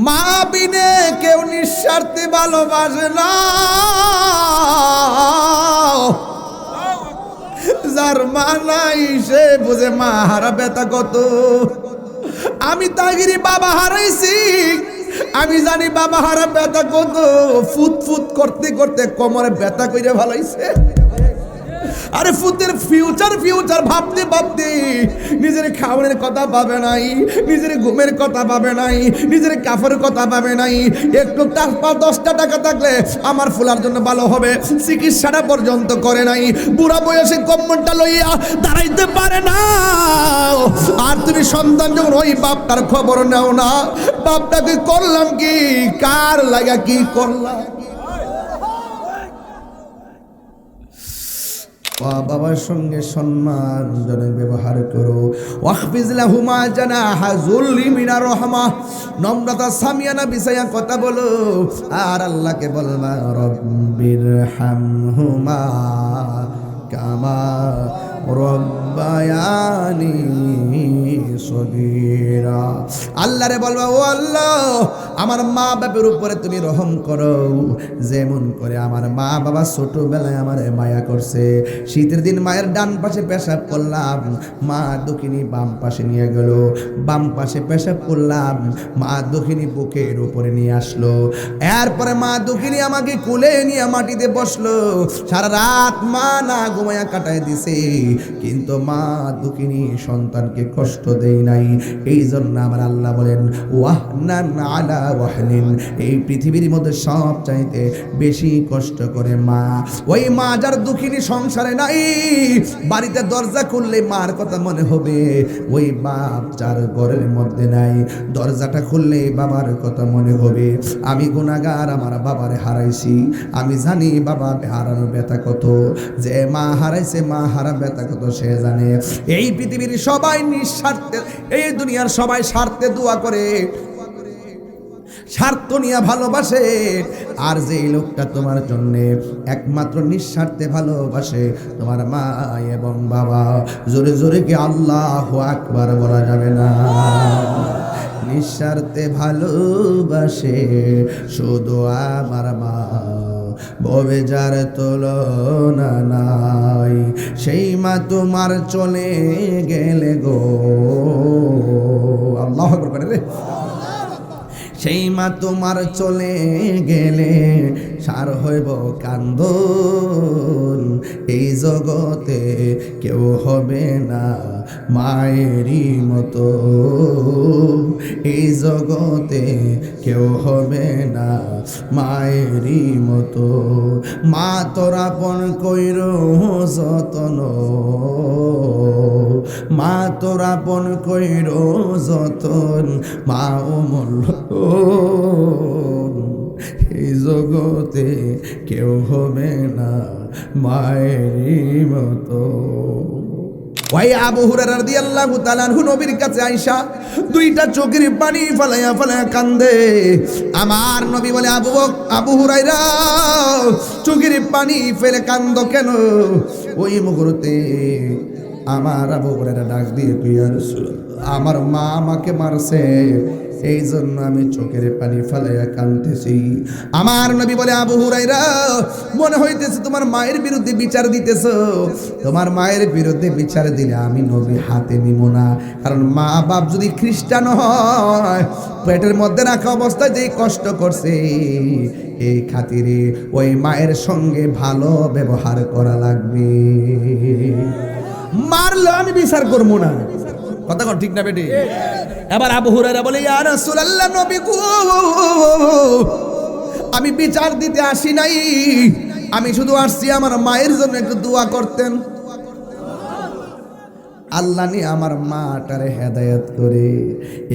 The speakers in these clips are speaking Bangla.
মা বিনে কেউ নিঃস্বার্থে ভালোবাসে না। যার মা নাই সে বুঝে মা হারা ব্যথা কত। আমি তাগিরি বাবা হারাইছি, আমি জানি বাবা হারা ব্যথা কত। ফুট ফুট করতে করতে কোমরে ব্যথা কইরে ভালাইছে। আরে ফুতের ফিউচার ভাবতে ভাবতে নিজের খাওয়ানোর কথা ভাবে নাই, নিজের ঘুমের কথা ভাবে নাই, নিজের কাপড়ের কথা ভাবে নাই। একটু 10টা টাকা থাকলে আমার ফুলার জন্য ভালো হবে, চিকিৎসাটা পর্যন্ত করে নাই। বুড়া বয়সে কম্বলটা লইয়া দাঁড়াইতে পারে না। আর তুমি সন্তান যখন ওই বাপটার খবর নাও না, বাপটাকে করলাম কি, কার লাগা কি করলাম। বাবার সঙ্গে সম্মানজনক ব্যবহার করো। ওয়াহফিজ লাহুমা জানাহা যুল্লি মিনার রাহমাহ, নম্রতা সামিয়ানা বিছায়া কথা বলো। আর আল্লাহকে বলবা রব্বিরহামহুমা কামা রব্বায়ানি সগীরা। আল্লাহরে বলবা, ও আল্লাহ আমার মা বাবার উপরে তুমি রহম করো, যেমন করে আমার মা বাবা ছোটবেলায় আমার মায়া করছে। শীতের দিন মায়ের ডান পাশে পেশাব করলাম, মা দক্ষিণী বাম পাশে নিয়ে গেল। বাম পাশে পেশাব করলাম, মা দক্ষিণী বুকের উপরে নিয়ে আসলো। এরপরে মা দক্ষিণী আমাকে কোলে নিয়ে মাটিতে বসলো। সারা রাত মা না ঘুমায়া কাটায় দিছে, কিন্তু মা দুঃখিনী সন্তানকে কষ্ট দেয় নাই। এই জন্য আমার আল্লাহ বলেন ওয়াহনান আলা ওয়াহনিন, এই পৃথিবীর মধ্যে সব চাইতে বেশি কষ্ট করে মা। ওই মা যার দুঃখিনী সংসারে নাই, বাড়িতে দরজা খুললে মার কথা মনে হবে। ওই বাপ যার ঘরের মধ্যে নাই, দরজাটা খুললে বাবার কথা মনে হবে। আমি গুনাহগার, আমার বাবারে হারাইছি, আমি জানি বাবা হারানোর ব্যথা কত। যে মা হারাইছে, মা হারা ব্যথা কত সে জানে। এই পৃথিবীর সবাই নিঃস্বার্থে, এই দুনিয়ার সবাই স্বার্থে দোয়া করে, স্বার্থ নিয়ে ভালোবাসে। আর যে লোকটা তোমার জন্য একমাত্র নিঃস্বার্থে ভালোবাসে, তোমার মা এবং বাবা। জোরে জোরে কি আল্লাহু আকবার বলা যাবে না? নিঃস্বার্থে ভালোবাসে শুধু আমার মা, ভবে যার তুলনা নাই। সেই মা তোমার চলে গেলে গো, আল্লাহু আকবার রে। সেই মা তোমার চলে গেলে সার হইব কান্দন। এই জগতে কেউ হবে না মায়েরই মতো, এই জগতে কেউ হবে না মায়েরই মতো। মা তোরা আপন কইর যতন, মা তোরা আপন কইর যতন, মা অমূল্য এই জগতে কেউ হবে না মায়েরই মতো। ওই আবু হুরায়রা রাদিয়াল্লাহু তাআলা আনহু নবীর কাছে আয়েশা দুইটা চোখের পানি ফলায়া ফলায়া কান্দে। আমার নবী বলে, আবু হুরায়রা চোখের পানি ফেলে কান্দো কেন? ওই মুহূর্তে আমার আবু হুরায়রা ডাক দিয়ে কইয়া, রাসূলুল্লাহ আমার মা আমাকে মারছে, এই জন্য আমি চোখের পানি ফেলাইয়া কাঁদতেছি। আমার নবী বলে, আবু হুরায়রা মনে হইতেছে তোমার মায়ের বিরুদ্ধে বিচার দিতেছো। তোমার মায়ের বিরুদ্ধে বিচার দিলে আমি নবী হাতে নিব না। কারণ মা বাপ যদি খ্রিস্টান হয়, পেটের মধ্যে রাখা অবস্থায় যেই কষ্ট করছে, এই খাতিরে ওই মায়ের সঙ্গে ভালো ব্যবহার করা লাগবে। মারলে আমি বিচার করবো না। কথা কর ঠিক না বেটি? এবার আবু হুরায়রা বলে, ইয়া রাসূলুল্লাহ নবী গো, আমি বিচার দিতে আসি নাই, আমি শুধু আসছি আমার মায়ের জন্য একটু দোয়া করতেন। আল্লাহ নি আমার মাটারে হেদায়েত করে।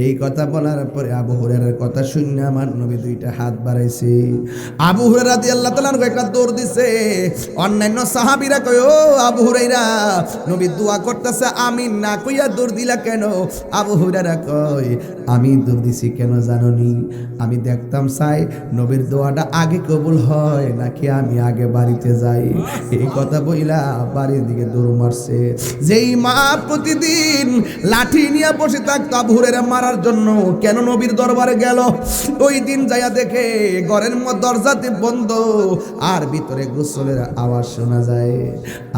এই কথা বলার পরে আবু হুরায়রার কথা শুনে আমার নবী দুইটা হাত বাড়াইছে। আবু হুরায়রা রাদিয়াল্লাহু তাআলা একটা দৌড় দিছে। অন্যান্য সাহাবীরা কয়, ও আবু হুরায়রা নবী দোয়া করতেছে, আমিন না কইয়া দৌড় দিলা কেন? আবু হুরায়রা কয়, আমি দৌড় দিছি কেন জানোনি? আমি দেখতাম চাই নবীর দোয়াটা আগে কবুল হয় নাকি আমি আগে বাড়িতে যাই। এই কথা বইলা বাড়ির দিকে দৌড় মারছে। যেই মা প্রতিদিন লাঠি নিয়ে বসে থাকতো আবু হুরায়রা মারার জন্য। কেন নবীর দরবারে গেল? ওই দিন যাইয়া দেখে ঘরের দরজাতে বন্ধ আর ভিতরে গোসলের আওয়াজ শোনা যায়।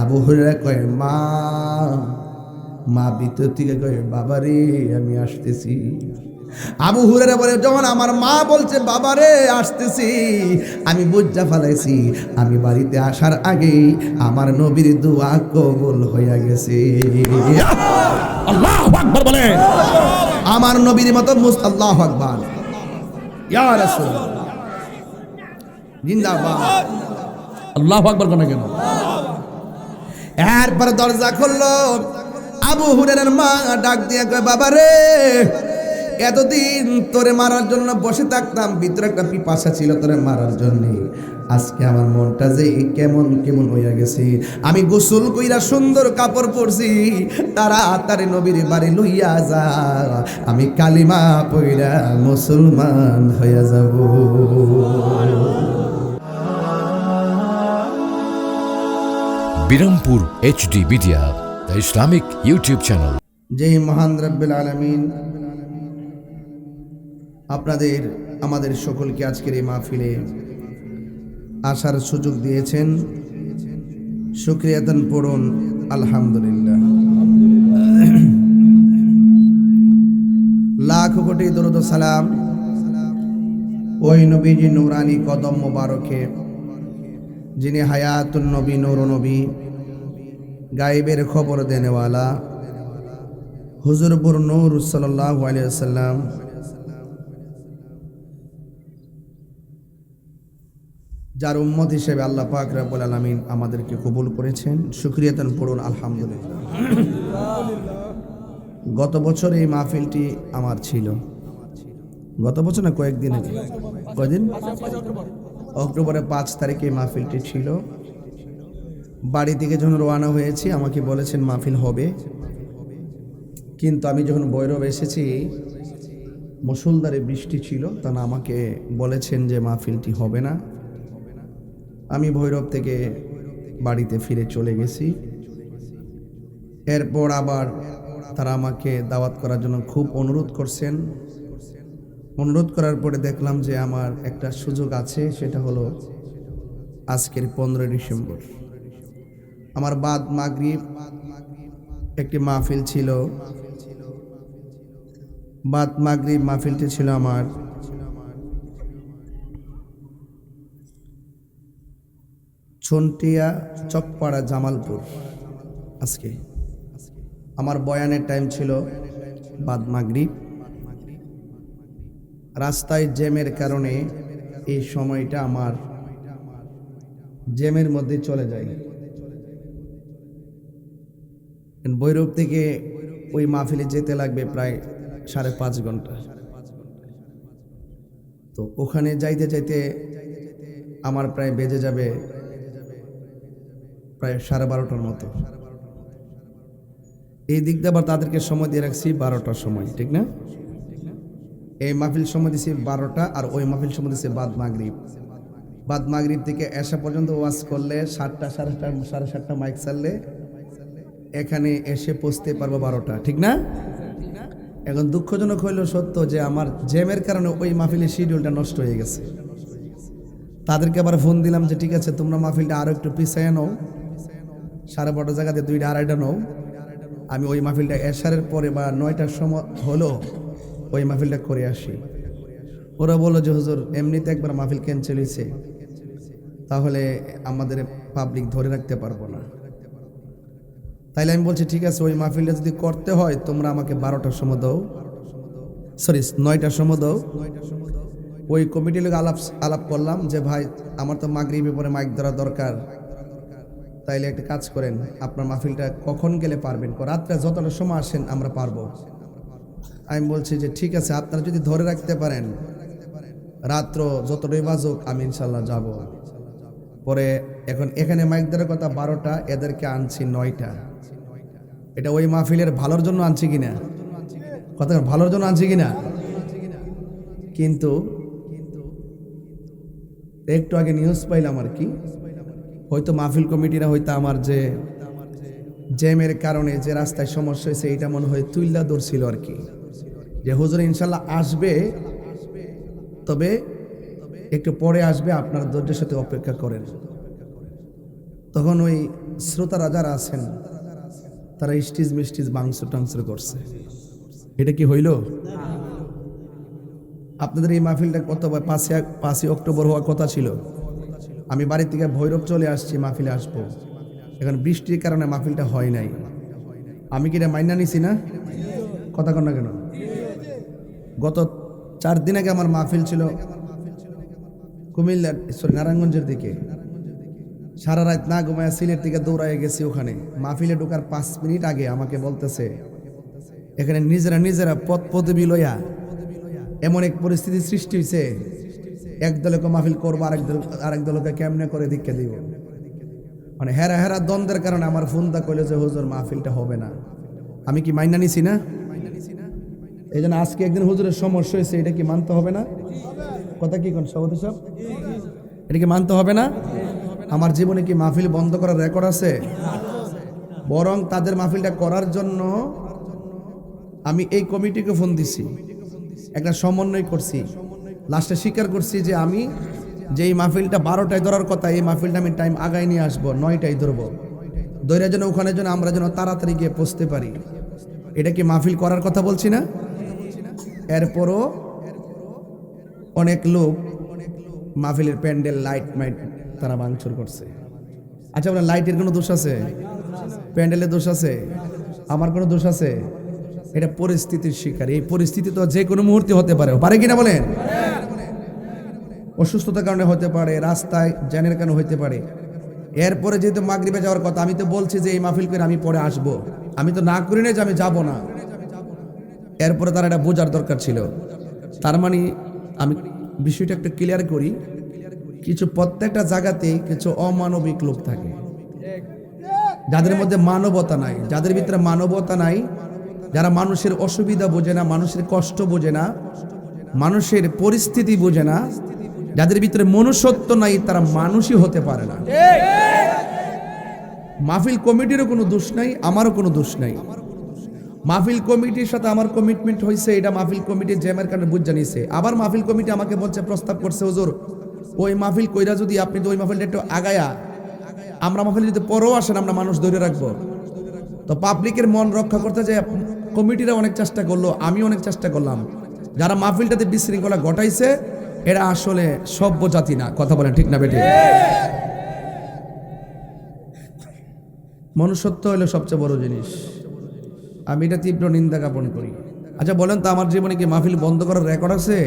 আবু হুরায়রা কয় মা ভিতর থেকে কয় বাবারে আমি আসতেছি। আবু হুরায়রা বলে যখন আমার মা বলছে বাবারে আসতেছি, আমি বুঝা ফেলাইছি আমি বাড়িতে আসার আগে আমার নবীর দোয়া কবুল হইয়া গেছে। আল্লাহু আকবার বলে, আমার নবীর মতো আল্লাহু আকবার, ইয়া রাসূল জিন্দাবাদ, আল্লাহু আকবার কোন কেন। এরপর দরজা খুললো, আবু হুরায়রার মা ডাক দিয়ে কয় বাবারে এতদিন তোরে মারার জন্য বসে থাকতাম, ভিতরে একটা পিপাসা ছিল তোরে মারার জন্য। আজকে আমার মনটা যে কেমন কেমন হইয়া গেছে। আমি গোসল কইরা সুন্দর কাপড় পরছি, তাড়াতাড়ি নবীর বাড়ি লইয়া যা, আমি কালিমা পইরা মুসলমান হইয়া যাব। Birampur HD media, the Islamic YouTube channel. যেই মহান রব্বুল আলামিন আপনাদের আমাদের সকলকে আজকের এই মাহফিলে আসার সুযোগ দিয়েছেন, শুকরিয়াতান পড়ুন আলহামদুলিল্লাহ। লাখ কোটি দরুদ ও সালাম ওই নবীজি নূরানি কদম মোবারকে, যিনি হায়াতুন নবী, নূর নবী, গায়েবের খবর দেনেওয়ালা হুজুরপুর নূর সাল্লাল্লাহু আলাইহি ওয়াসাল্লাম, যার উম্মত হিসেবে আল্লাহ পাক রব্বুল আলামিন আমাদেরকে কবুল করেছেন। শুকরিয়াতান পড়ুন আলহামদুলিল্লাহ। গত বছর এই মাহফিলটি আমার ছিল, গত বছর না কয়েকদিন আগে, কয়দিন, অক্টোবরের 5 তারিখে এই মাহফিলটি ছিল। বাড়ি থেকে যখন রওনা হয়েছি আমাকে বলেছেন মাহফিল হবে, কিন্তু আমি যখন ভৈরব এসেছি মুষলধারে বৃষ্টি ছিল, তখন আমাকে বলেছেন যে মাহফিলটি হবে না। আমি ভৈরব থেকে বাড়িতে ফিরে চলে গেছি। এরপর আবার তারা আমাকে দাওয়াত করার জন্য খুব অনুরোধ করছেন। অনুরোধ করার পরে দেখলাম যে আমার একটা সুযোগ আছে, সেটা হলো আজকের 15 ডিসেম্বর আমার বাদ মাগরিব একটি মাহফিল ছিল। বাদ মাগরিব মাহফিলটি ছিল আমার ছন্টিয়া চকপাড়া জামালপুর। আজকে আমার বয়ানের টাইম ছিল বাদ মাগরিব। রাস্তায় জ্যামের কারণে এই সময়টা আমার জ্যামের মধ্যে চলে যায়। ভৈরব থেকে ওই মাহফিলে যেতে লাগবে প্রায় 5.5 ঘন্টা। তো ওখানে যাইতে যাইতে আমার প্রায় বেজে যাবে প্রায় 12:30টার মতো। এই দিক দিয়ে আবার তাদেরকে সময় দিয়ে রাখছি 12টার সময়, ঠিক না? এই মাহফিল সময় দিছি 12টা, আর ওই মাহফিল সময় দিছি বাদ মাগরিব। বাদ মাগরিব থেকে এসা পর্যন্ত ওয়াজ করলে 7টা, 7:30 মাইক চাললে এখানে এসে পৌঁছতে পারবো 12টা, ঠিক না? এখন দুঃখজনক হইল সত্য যে আমার জ্যামের কারণে ওই মাহফিলের শিডিউলটা নষ্ট হয়ে গেছে। তাদেরকে আবার ফোন দিলাম যে ঠিক আছে তোমরা মাহফিলটা আরো একটু পিছায় নাও, 12:30 জায়গাতে 2টা 2:30 নাও। আমি ওই মাহফিলটা এশারের পরে বা 9টার সময় হলো ওই মাহফিলটা করে আসি। ওরা বললো যে হুজুর এমনিতে একবার মাহফিল ক্যান্সেল হয়েছে, তাহলে আমাদের পাবলিক ধরে রাখতে পারবো না। তাইলে আমি বলছি ঠিক আছে ওই মাহফিলটা যদি করতে হয় তোমরা আমাকে 12টার সময় দাও, 9টার সময় দাও। ওই কমিটির লোক আলাপ করলাম যে ভাই আমার তো মাগরিবের পরে মাইক ধরা দরকার, তাইলে একটা কাজ করেন, আপনার মাহফিলটা কখন গেলে পারবেন? রাত্রে যতটা সময় আসেন আমরা পারবো। আমি বলছি যে ঠিক আছে আপনারা যদি ধরে রাখতে পারেন রাত্র যতটাই বাজুক আমি ইনশাল্লাহ যাব। পরে এখন এখানে মাইক ধরার কথা 12টা, এদেরকে আনছি 9টা। এটা ওই মাহফিলের ভালোর জন্য আনছি কিনা, কথা ভালোর জন্য আনছি কিনা? কিন্তু একটু আগে নিউজ পাইলাম আর কি, হয়তো মাহফিল কমিটিরা হয়তো আমার যে জ্যামের কারণে যে রাস্তায় সমস্যা হয়েছে এটা মনে হয় তুইল্লা ধরছিল আর কি, যে হুজুর ইনশাল্লাহ আসবে, তবে একটু পরে আসবে, আপনার ধৈর্যের সাথে অপেক্ষা করেন। তখন ওই শ্রোতারা যারা আছেন তারা স্টিজ মিস্টিজ বাংসুর টাংসুর করছে। এটা কি হইল? আপনাদের এই মাহফিলটা কত 5ই অক্টোবর হওয়ার কথা ছিল। আমি বাড়ি থেকে ভৈরব চলে আসছি, মাহফিলে আসবো। এখন বৃষ্টির কারণে মাহফিলটা হয় নাই। আমি কি এটা মাইনা নিছি না? কথা কন না কেন? গত 4 দিন আগে আমার মাহফিল ছিল কুমিল্লা, নারায়ণগঞ্জের দিকে। সারা রাত না ঘুমায় সিলেট থেকে দৌড়ায় গেছি ওখানে। মাহফিলে ঢোকার 5 মিনিট আগে আমাকে বলতেছে এখানে নিজেরা পথ পদবি লইয়া এমন এক পরিস্থিতি সৃষ্টি হয়েছে, এক দলকে মাহফিল করবো, আরেক দলকে কেমনে করে দীক্ষা দিব। মানে হেরা দ্বন্দ্বের কারণে আমার ফোনটা কইল যে হুজুর মাহফিলটা হবে না। আমি কি মাইনা নিছি না? এই জন্য আজকে একদিন হুজুরের সমস্যা হয়েছে, এটা কি মানতে হবে না? কথা কি কোন সভাপতি সাহেব, এটা কি মানতে হবে না? আমার জীবনে কি মাহফিল বন্ধ করার রেকর্ড আছে? বরং তাদের মাহফিলটা করার জন্য আমি এই কমিটিকে ফোন দিছি, একটা সমন্বয় করছি। লাস্টে স্বীকার করছি যে আমি যে এই মাহফিলটা 12টায় ধরার কথা, এই মাহফিলটা আমি টাইম আগায় নিয়ে আসবো, 9টায় ধরবো। দৈরা যেন ওখানে যেন আমরা যেন তাড়াতাড়ি গিয়ে পৌঁছতে পারি। এটা কি মাহফিল করার কথা বলছি না? এরপরও অনেক লোক মাহফিলের প্যান্ডেল লাইট তারা ভাঙচুর করছে। আচ্ছা, আপনার লাইটের কোনো দোষ আছে? প্যান্ডেলের দোষ আছে? আমার কোনো দোষ আছে? এটা পরিস্থিতির শিকার। এই পরিস্থিতি তো যে কোনো মুহূর্তে হতে পারে কিনা বলেন? অসুস্থতার কারণে হতে পারে, রাস্তায় জ্যানের কারণে হতে পারে। এরপরে যেহেতু মাগরিবে যাওয়ার কথা, আমি তো বলছি যে এই মাহফিল করে আমি পরে আসব, আমি তো না করি না যে আমি যাব না। এরপরে তার এটা বোঝার দরকার ছিল। তার মানে আমি বিষয়টা একটু ক্লিয়ার করি, কিছু প্রত্যেকটা জায়গাতেই কিছু অমানবিক লোক থাকে, যাদের মধ্যে মানবতা নাই, যাদের ভিতরে মানবতা নাই, যারা মানুষের অসুবিধা বোঝে না, মানুষের কষ্ট বোঝে না, মানুষের পরিস্থিতি বোঝে না, যাদের ভিতরে মনুষ্যত্ব নাই, তারা মানুষই হতে পারে না। মাহফিল কমিটিরও কোনো দোষ নাই, আমারও কোনো দোষ নাই। মাহফিল কমিটির সাথে আমার কমিটমেন্ট হয়েছে, এটা মাহফিল কমিটির জ্যামের কারণে বুঝ জানিয়েছে। আবার মাহফিল কমিটি আমাকে বলছে, প্রস্তাব করছে, হুজুর ওই মাহফিল কইরা যদি আপনি তো ওই মাহফিলটা একটু আগায়া আমরা মাহফিল যদি পরেও আসেন, আমরা মানুষ ধরে রাখবো। তো পাবলিকের মন রক্ষা করতে যে কমিটিরা অনেক চেষ্টা করলো, আমি অনেক চেষ্টা করলাম। যারা মাহফিলটাতে বিশৃঙ্খলা ঘটাইছে এরা আসলে সভ্য জাতি না। কথা বলেন ঠিক না বেটে? মনুষ্যত্ব হলো সবচেয়ে বড় জিনিস। আমি এটা তীব্র নিন্দা জ্ঞাপন করি। আচ্ছা বলেন তো, আমার জীবনে কি মাহফিল বন্ধ করার রেকর্ড আছে?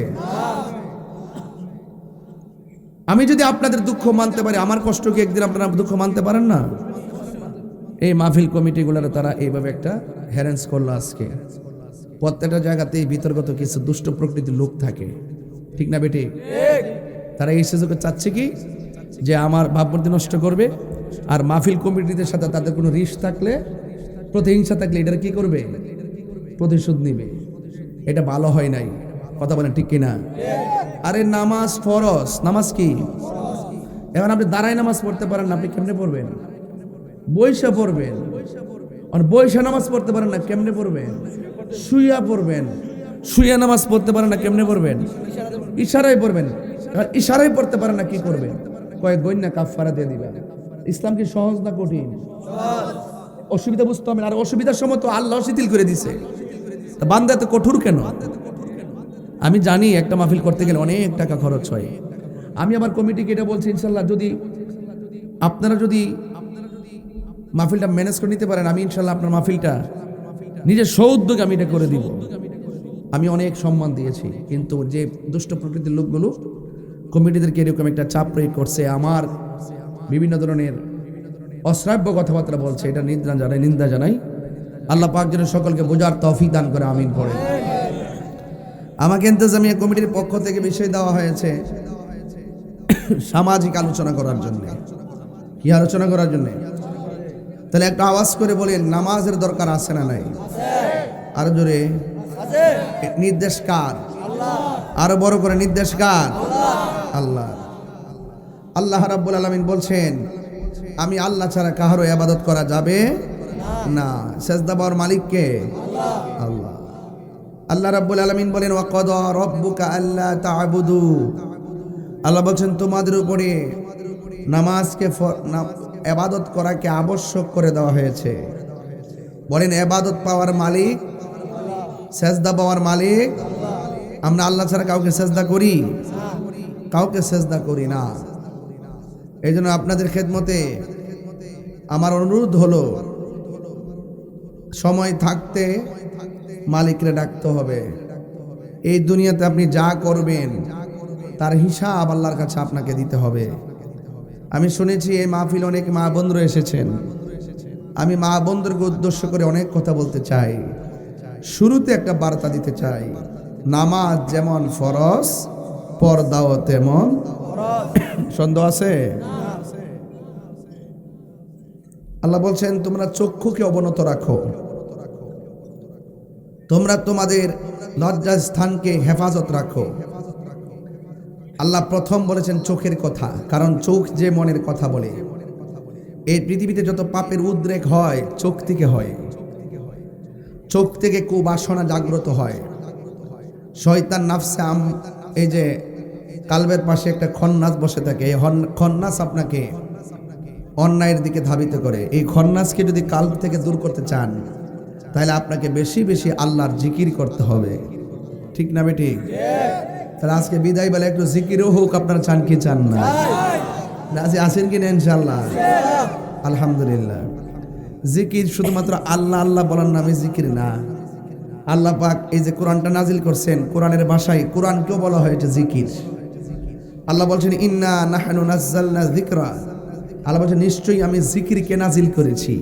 আমি যদি আপনাদের দুঃখ মানতে পারি, আমার কষ্ট কি একদিন আপনারা দুঃখ মানতে পারেন না? এই মাহফিল কমিটিগুলোর তারা এইভাবে একটা হ্যারেন্স করলো। আজকে প্রত্যেকটা জায়গাতেই বিতর্কত কিছু দুষ্ট প্রকৃতির লোক থাকে, ঠিক না বেটি? তারা এই সুযোগে চাচ্ছে কি যে আমার ভাবমূর্তি নষ্ট করবে, আর মাহফিল কমিটিদের সাথে তাদের কোনো রিশ থাকলে, প্রতিহিংসা থাকলে এটার কি করবে? প্রতিশোধ নিবে। এটা ভালো হয় নাই। কথা বলেন ঠিক কিনা? আরে নামাজ ফরজ, নামাজ কি? এখন আপনি দাঁড়ায় নামাজ পড়তে পারেন না, আপনি কেমনে পড়বেন? বৈশা পড়বেন। আর বৈশা নামাজ পড়তে পারেন না, কেমনে পড়বেন? শুইয়া পড়বেন। শুইয়া নামাজ পড়তে পারেন না, কেমনে পড়বেন? ইশারায় পড়বেন। ইশারায় পড়তে পারেন না, কি করবেন? কয়েক গণ্যা কাফারা দিয়ে দিবেন। ইসলাম কি সহজ না কঠিন? অসুবিধা বুঝতে হবে। আর অসুবিধার সময় তো আল্লাহ শিথিল করে দিছে, তা বান্দা এত কঠোর কেন? আমি জানি একটা মাহফিল করতে গেলে অনেক টাকা খরচ হয়। আমি আমার কমিটিকে এটা বলছি, ইনশাল্লাহ যদি আপনারা যদি মাহফিলটা ম্যানেজ করে নিতে পারেন, আমি ইনশাল্লাহ আপনার মাহফিলটা নিজের সৌদ্যোগে আমি এটা করে দিব। আমি অনেক সম্মান দিয়েছি, কিন্তু যে দুষ্ট প্রকৃতির লোকগুলো কমিটিদেরকে এরকম একটা চাপ প্রয়োগ করছে, আমার বিভিন্ন ধরনের অশ্রাব্য কথাবার্তা বলছে, এটা নিন্দা জানাই। আল্লাহ পাক যেন সকলকে বোঝার তৌফিক দান করে, আমিন পড়ে। আমাকে ইন্তেজামিয়া কমিটির পক্ষ থেকে বিষয় দেওয়া হয়েছে সামাজিক আলোচনা করার জন্য। কি আলোচনা করার জন্য? তাহলে একটা আওয়াজ করে বলেন, নামাজের দরকার আছে না নাই? আরো জোরে। নির্দেশ কার? আরো বড় করে, নির্দেশ কার? আল্লাহ। আল্লাহ রাব্বুল আলামিন বলছেন, আমি আল্লাহ ছাড়া কাহারও ইবাদত করা যাবে না, সেজদা পাওয়ার মালিক কে? আল্লাহ। আল্লাহ রাব্বুল আলামিন বলেন ওয়া ক্বাদা রাব্বুকা আল্লা তা'বুদু, আল্লাহ বলছেন তোমাদের উপরে নামাজকে ইবাদত করাকে আবশ্যক করে দেওয়া হয়েছে। বলেন ইবাদত পাওয়ার মালিক, সেজদা পাওয়ার মালিক। আমরা আল্লাহ ছাড়া কাউকে সেজদা করি? কাউকে সেজদা করি না। এই জন্য আপনাদের খেদমতে আমার অনুরোধ হলো, সময় থাকতে মালিকরে ডাকতে হবে। এই দুনিয়াতে আপনি যা করবেন তার হিসাব আল্লাহর কাছে আপনাকে দিতে হবে। আমি শুনেছি এই মাহফিল অনেক মা বন্ধুরা এসেছেন। আমি মা বন্ধুকে উদ্দেশ্য করে অনেক কথা বলতে চাই। শুরুতে একটা বার্তা দিতে চাই, নামাজ যেমন ফরজ, পর্দাও তেমন। সন্দেহ আছে? আল্লাহ বলছেন তোমরা চক্ষুকে অবনত রাখো, তোমরা তোমাদের লজ্জার স্থানকে হেফাজত রাখো। আল্লাহ প্রথম বলেছেন চোখের কথা, কারণ চোখ যে মনের কথা বলে। এই পৃথিবীতে যত পাপের উদ্রেক হয় চোখ থেকে হয়। চোখ থেকে কুবাসনা জাগ্রত হয়। শয়তান নাফসে এই যে কালবের পাশে একটা খন্নাস বসে থাকে, এই খন্নাস আপনাকে অন্যায়ের দিকে ধাবিত করে। এই খন্নাসকে যদি কালব থেকে দূর করতে চান তাহলে আপনাকে বেশি বেশি আল্লাহর জিকির করতে হবে। ঠিক না বেটি? তাহলে আজকে বিদায় বেলা একটু জিকিরও হোক। আপনারা চান কি চান না? রাজি আছেন কিনা? ইনশাআল্লাহ, আলহামদুলিল্লাহ। জিকির শুধুমাত্র আল্লাহ আল্লাহ বলার নামে জিকির না। আল্লাহ পাক এই যে কোরআনটা নাজিল করছেন, কোরআনের ভাষায় কোরআনকেও বলা হয়েছে জিকির। আল্লাহ বলছেন ইন্না নাহনু নাযালনা যিকরা, আল্লাহ বলছেন নিশ্চয়ই আমি জিকিরকে নাজিল করেছি।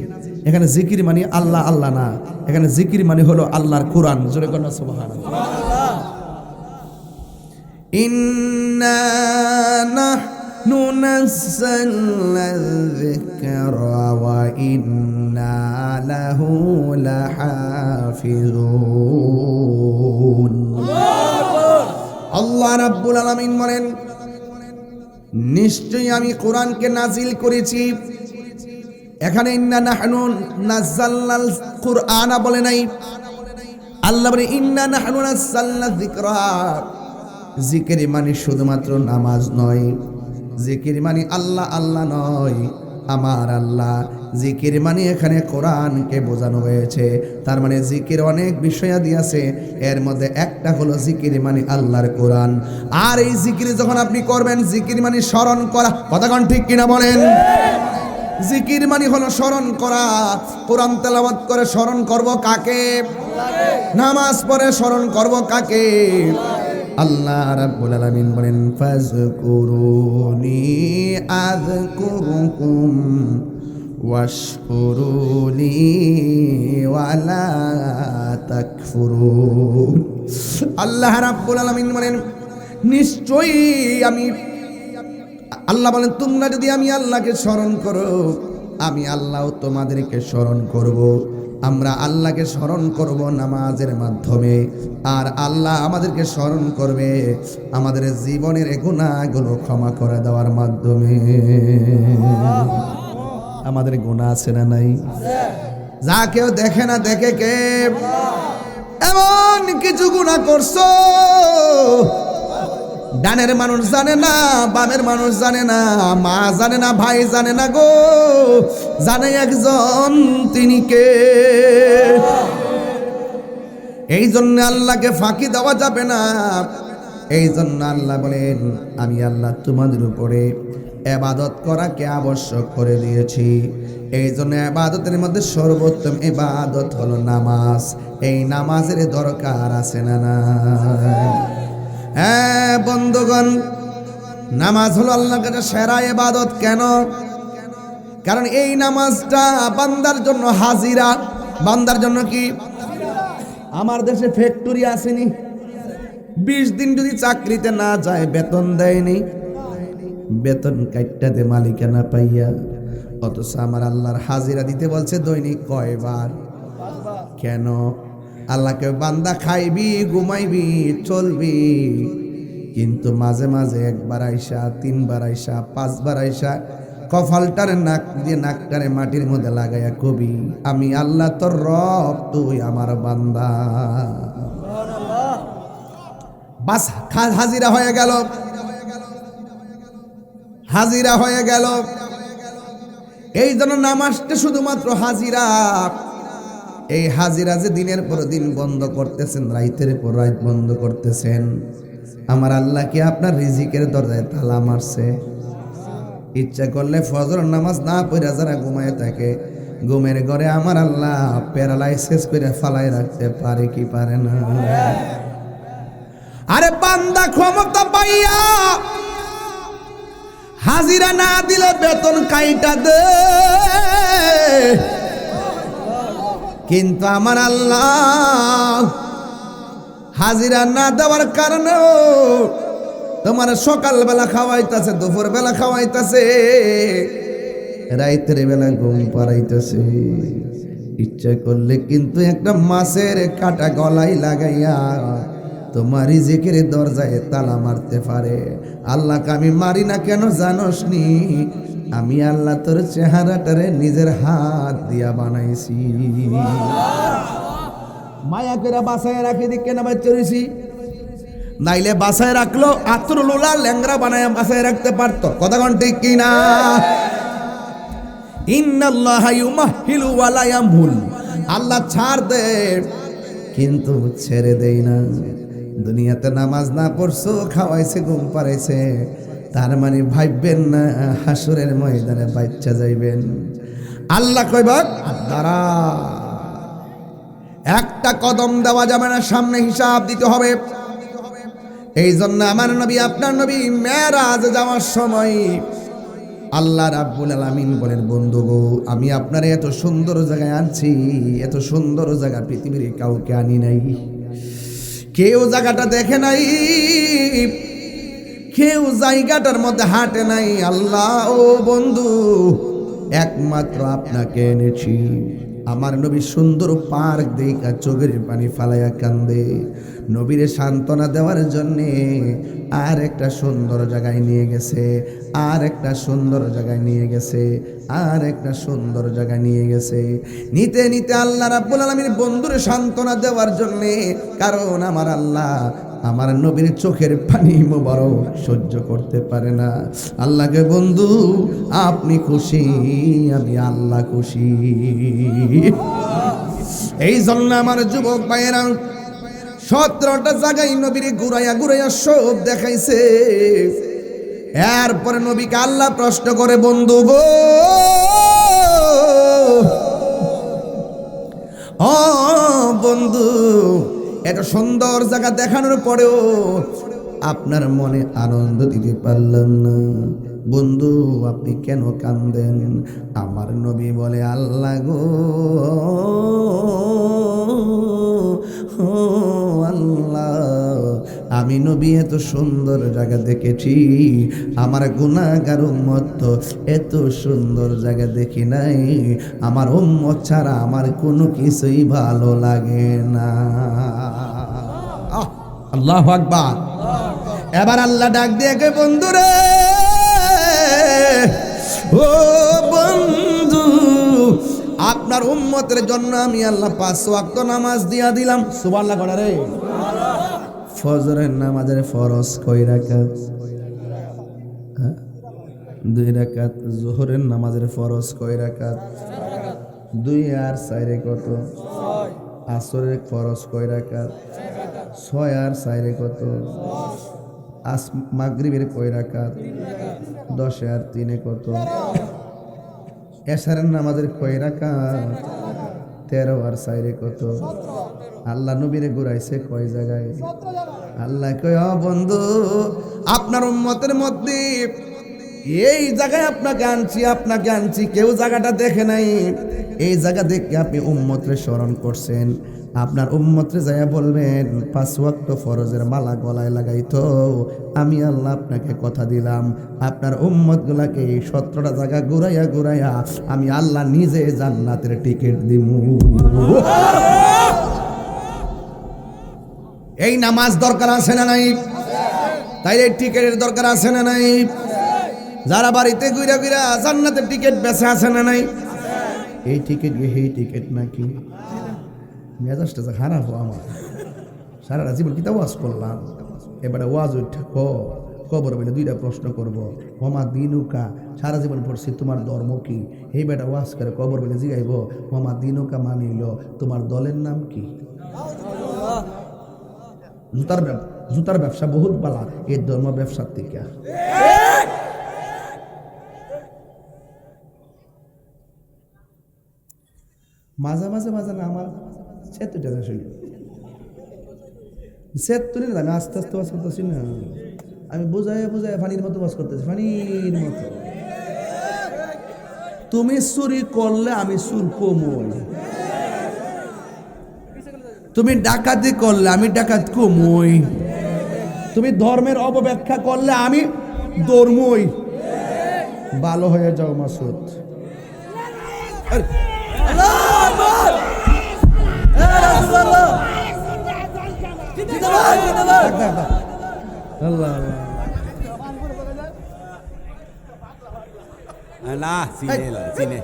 এখানে জিকির মানে আল্লাহ আল্লাহ না, এখানে জিকির মানে হলো আল্লাহর কোরআন। জোরে কন্যা সুবহানাল্লাহ। ইন্না নাহনু নাযালনা যিকরা ওয়া ইন্না লাহু লাহাফিজুন। আল্লাহ রাব্বুল আলামিন বলেন নিশ্চয়ই আমি কোরআনকে নাজিল করেছি। এখানে ইন্না নাহনু নাযালনাল কুরআনা বলে নাই, আল্লাহ বলে ইন্না নাহনু নাযালনা যিকরা। জিকির মানে শুধুমাত্র নামাজ নয়, জিকির মানে আল্লাহ আল্লাহ নয়, আমার আল্লাহ। জিকির মানে এখানে কোরআনকে বোঝানো হয়েছে। তার মানে জিকির অনেক বিষয়াদি আছে, এর মধ্যে একটা হলো জিকির মানে আল্লাহর কোরআন। আর এই জিকির যখন আপনি করবেন, জিকির মানে স্মরণ করা। কথা কোন ঠিক কিনা বলেন? জিকির মানে হলো স্মরণ করা। কোরআন তেলাওয়াত করে স্মরণ করব কাকে? নামাজ পড়ে স্মরণ করব কাকে? আল্লাহ রাব্বুল আলামিন বলেন ফাযকুরুনি আযকুরুকুম ওয়াশকুরুলি ওয়ালা তাকফুরুন। আল্লাহ রাব্বুল আলামিন বলেন নিশ্চয়ই আমি আল্লাহ বলেন তোমরা যদি আমি আল্লাহকে স্মরণ করো, আমি আল্লাহও তোমাদেরকে স্মরণ করব। আমরা আল্লাহকে স্মরণ করব নামাজের মাধ্যমে, আর আল্লাহ আমাদেরকে স্মরণ করবে আমাদের জীবনের গুনাহগুলো ক্ষমা করে দেওয়ার মাধ্যমে। আমাদের গুনাহ আছে না নাই? যা কেউ দেখে না, দেখে কে? এমন কিছু গুনাহ করছো ডানের মানুষ জানে না, বামের মানুষ জানে না, মা জানে না, ভাই জানে না গো, জানে একজন, তিনি কে? এই জন্য আল্লাহকে ফাঁকি দেওয়া যাবে না। এই জন্য আল্লাহ বলেন আমি আল্লাহ তোমাদের উপরে ইবাদত করাকে আবশ্যক করে দিয়েছি। এই জন্য ইবাদতের মধ্যে সর্বোত্তম ইবাদত হলো নামাজ। এই নামাজের দরকার আছে না না? হ্যাঁ বন্ধুগণ, নামাজ হলো আল্লাহর কাছে সেরা ইবাদত। কেন? কারণ এই নামাজটা বান্দার জন্য হাজিরা। বান্দার জন্য কি? আমার দেশে ফ্যাক্টরি আসেনি, 20 দিন যদি চাকরিতে না যায় বেতন দেয়নি, বেতন কাটতে মালিকানা পাইয়া, অথচ আমার আল্লাহর হাজিরা দিতে বলছে দৈনিক কয়বার? কেন? আল্লাহকে বান্দা খাইবি, ঘুমাইবি, চলবি, কিন্তু মাঝে মাঝে 1 বার আইসা, 3 বার আইসা, 5 বার আইসা কপালটার নাক দিয়ে নাকটারে মাটির মধ্যে লাগাইয়া কবি, আমি আল্লাহ তোর রব, তুই আমার বান্দা। বাস হাজিরা হয়ে গেল, হাজিরা হয়ে গেল। এই জন্য নামাজটা শুধুমাত্র হাজিরা। এই হাজিরা যে দিনের পর দিন বন্ধ করতেছেন, রাইতের পর রাত বন্ধ করতেছেন, আমার আল্লাহ কি আপনার রিজিকের দরজায় তালা মারছে? ইচ্ছা করলে ফজর নামাজ না পড়ে যারা ঘুমায় থাকে, ঘুমের ঘরে আমার আল্লাহ প্যারালাইসিস করে ফালাই রাখতে পারে কি পারে না? আরে বান্দা ক্ষমতা পাইয়া হাজিরা না দিলে বেতন কাইটা দে, কিন্তু আমার আল্লাহ হাজিরা না দেওয়ার কারণেও তোমার সকালবেলা খাওয়াইতেছে, দুপুর বেলা খাওয়াইতেছে, রাইতের বেলা ঘুম পাড়াইতেছে। ইচ্ছা করলে কিন্তু একটা মাছের কাটা গলায় লাগাইয়া তোমার রিজিকের দরজায় তালা মারতে পারে। আল্লাহকে আমি মারি না কেন জানোস নি? আমি আল্লাহ তোর চেহারাটারে নিজের হাত দিয়া বানাইছি, মায়া করে বাসায় রাখি দিকে না চড়েছি, নাইলে বাসায় রাখলো আতরুলা ল্যাংরা বানায় বাসায় রাখতে পারতো। কথা কোন ঠিক কিনা? ইন্নাল্লাহা ইউমাহিলু ওয়া লা ইয়ামহুল, আল্লাহ ছাড় দে কিন্তু ছেড়ে দেই না। দুনিয়াতে নামাজ না পড়ছো, খাওয়াইছে, ঘুম পাড়াইছে, তার মানে ভাববেন না হাসরের ময়দানে বাচ্চা যাইবেন। আল্লাহ কইবা দাঁড়া, একটা কদম দেওয়া যাবে না, সামনে হিসাব দিতে হবে। এই জন্য আমার নবী, আপনার নবী মেরাজ যাওয়ার সময় আল্লাহ রাব্বুল আলামিন বলেন, বন্ধু গো, আমি আপনারে এত সুন্দর জায়গায় আনছি, এত সুন্দর জায়গা পৃথিবীর কাউকে আনি নাই, কেউ জায়গাটা দেখে নাই, কেউ জায়গাটার মধ্যে হাঁটে নাই। আল্লাহ ও বন্ধু, একমাত্র আপনাকে এনেছি। আমার নবী সুন্দর পার্ক দেখা চোখের পানি ফালাইয়া কান্দে, নবীরে সান্ত্বনা দেওয়ার জন্যে আর একটা সুন্দর জায়গায় নিয়ে গেছে, আর একটা সুন্দর জায়গায় নিয়ে গেছে, আর একটা সুন্দর জায়গায় নিয়ে গেছে। নিতে নিতে আল্লাহ রাব্বুল আলামিন বন্ধুরে সান্ত্বনা দেওয়ার জন্যে, কারণ আমার আল্লাহ আমার নবীর চোখের পানি মোবারক সহ্য করতে পারে না। আল্লাহকে বন্ধু আপনি খুশি, আমি আল্লাহ খুশি। এই জন্য আমার যুবক ভাইয়েরা 17টা জায়গায় নবীর ঘুরাইয়া ঘুরাইয়া সব দেখাইছে। এরপরে নবীকে আল্লাহ প্রশ্ন করে, বন্ধু গো, ও বন্ধু, এত সুন্দর জায়গা দেখানোর পরেও আপনার মনে আনন্দ দিতে পারলাম না, বন্ধু আপনি কেন কান্দেন? আমার নবী বলে, আল্লাহ গো, আল্লাহ, আমি নবী এত সুন্দর জায়গা দেখেছি, আমার গুনাহগার উম্মত তো এত সুন্দর জায়গা দেখি নাই, আমার উম্মত ছাড়া আমার কোনো কিছুই ভালো লাগে না। আল্লাহু আকবার। এবার আল্লাহ ডাক দিয়ে কে, বন্ধু রে, ও বন্ধু, আপনার উম্মতের জন্য আমি আল্লাহ 5 ওয়াক্ত নামাজ দিয়া দিলাম। সুবহানাল্লাহ করা রে। ফজরের নামাজের ফরজ কয় রাকাত? 2 রাকাত। যোহরের নামাজের ফরজ কয় রাকাত? 2 আর 4 কত? 6। আসরের ফরজ কয় রাকাত? 6 আর 4 কত? 10। মাগরিবের কয় রাকাত? 10 আর 3 কত? এশারের নামাজের কয় রাকাত? 13 আর 4 কত? আল্লাহ নবীরে ঘুরাইছে কয় জায়গায়? আল্লাহ কয়, ও বন্ধু, আপনার উম্মতের মধ্যে এই জায়গায় আপনাকে আনছি, কেউ জায়গাটা দেখে নাই, এই জায়গা দেখে আপনি উম্মতরে স্মরণ করছেন। আপনার উম্মতরে যাইয়া বলবেন 5 ওয়াক্ত ফরজের মালা গলায় লাগাইতো, আমি আল্লাহ আপনাকে কথা দিলাম, আপনার উম্মতগুলাকে 17টা জায়গা ঘুরাইয়া ঘুরাইয়া আমি আল্লাহ নিজে জান্নাতের টিকিট দিমু। এই নামাজ দরকার আছে না নাই? তাই এই টিকিটের দরকার আছে না নাই? যারা বাড়িতে ঘুরা ঘুরা জান্নাতের টিকিট বেচা আছে না নাই? এই টিকিট এই টিকিট নাকি? মেজাজটা যে খারাপ আমার, সারা জীবন কিতা ওয়াজ করলাম, এবারে ওয়াজ উঠা কবর বলে দুইটা প্রশ্ন করব, ওমা দিনুকা, সারা জীবন পড়ছি তোমার ধর্ম কি, এই বেটা ওয়াজ করে কবর বলে জিগাইব ওমা দিনুকা মানিল তোমার দলের নাম কি? জুতার ব্যবসা বহুত বালা, এই ধর্ম ব্যবসার থেকে। মাঝে মাঝে মাঝে না আমার সেতুটা শুনি সেতুরি না, আমি আস্তে আস্তে বাস করতেছি না, আমি বোঝায় ফানির মতো বাস করতেছি, ফানির মতো। তুমি চুরি করলে আমি চুর কমই, তুমি ডাকাতি করলে আমি ডাকাত কমই, তুমি ধর্মের অপব্যাখ্যা করলে আমি ধর্মই। ভালো হয়ে যাও মাসুদ। না চিনে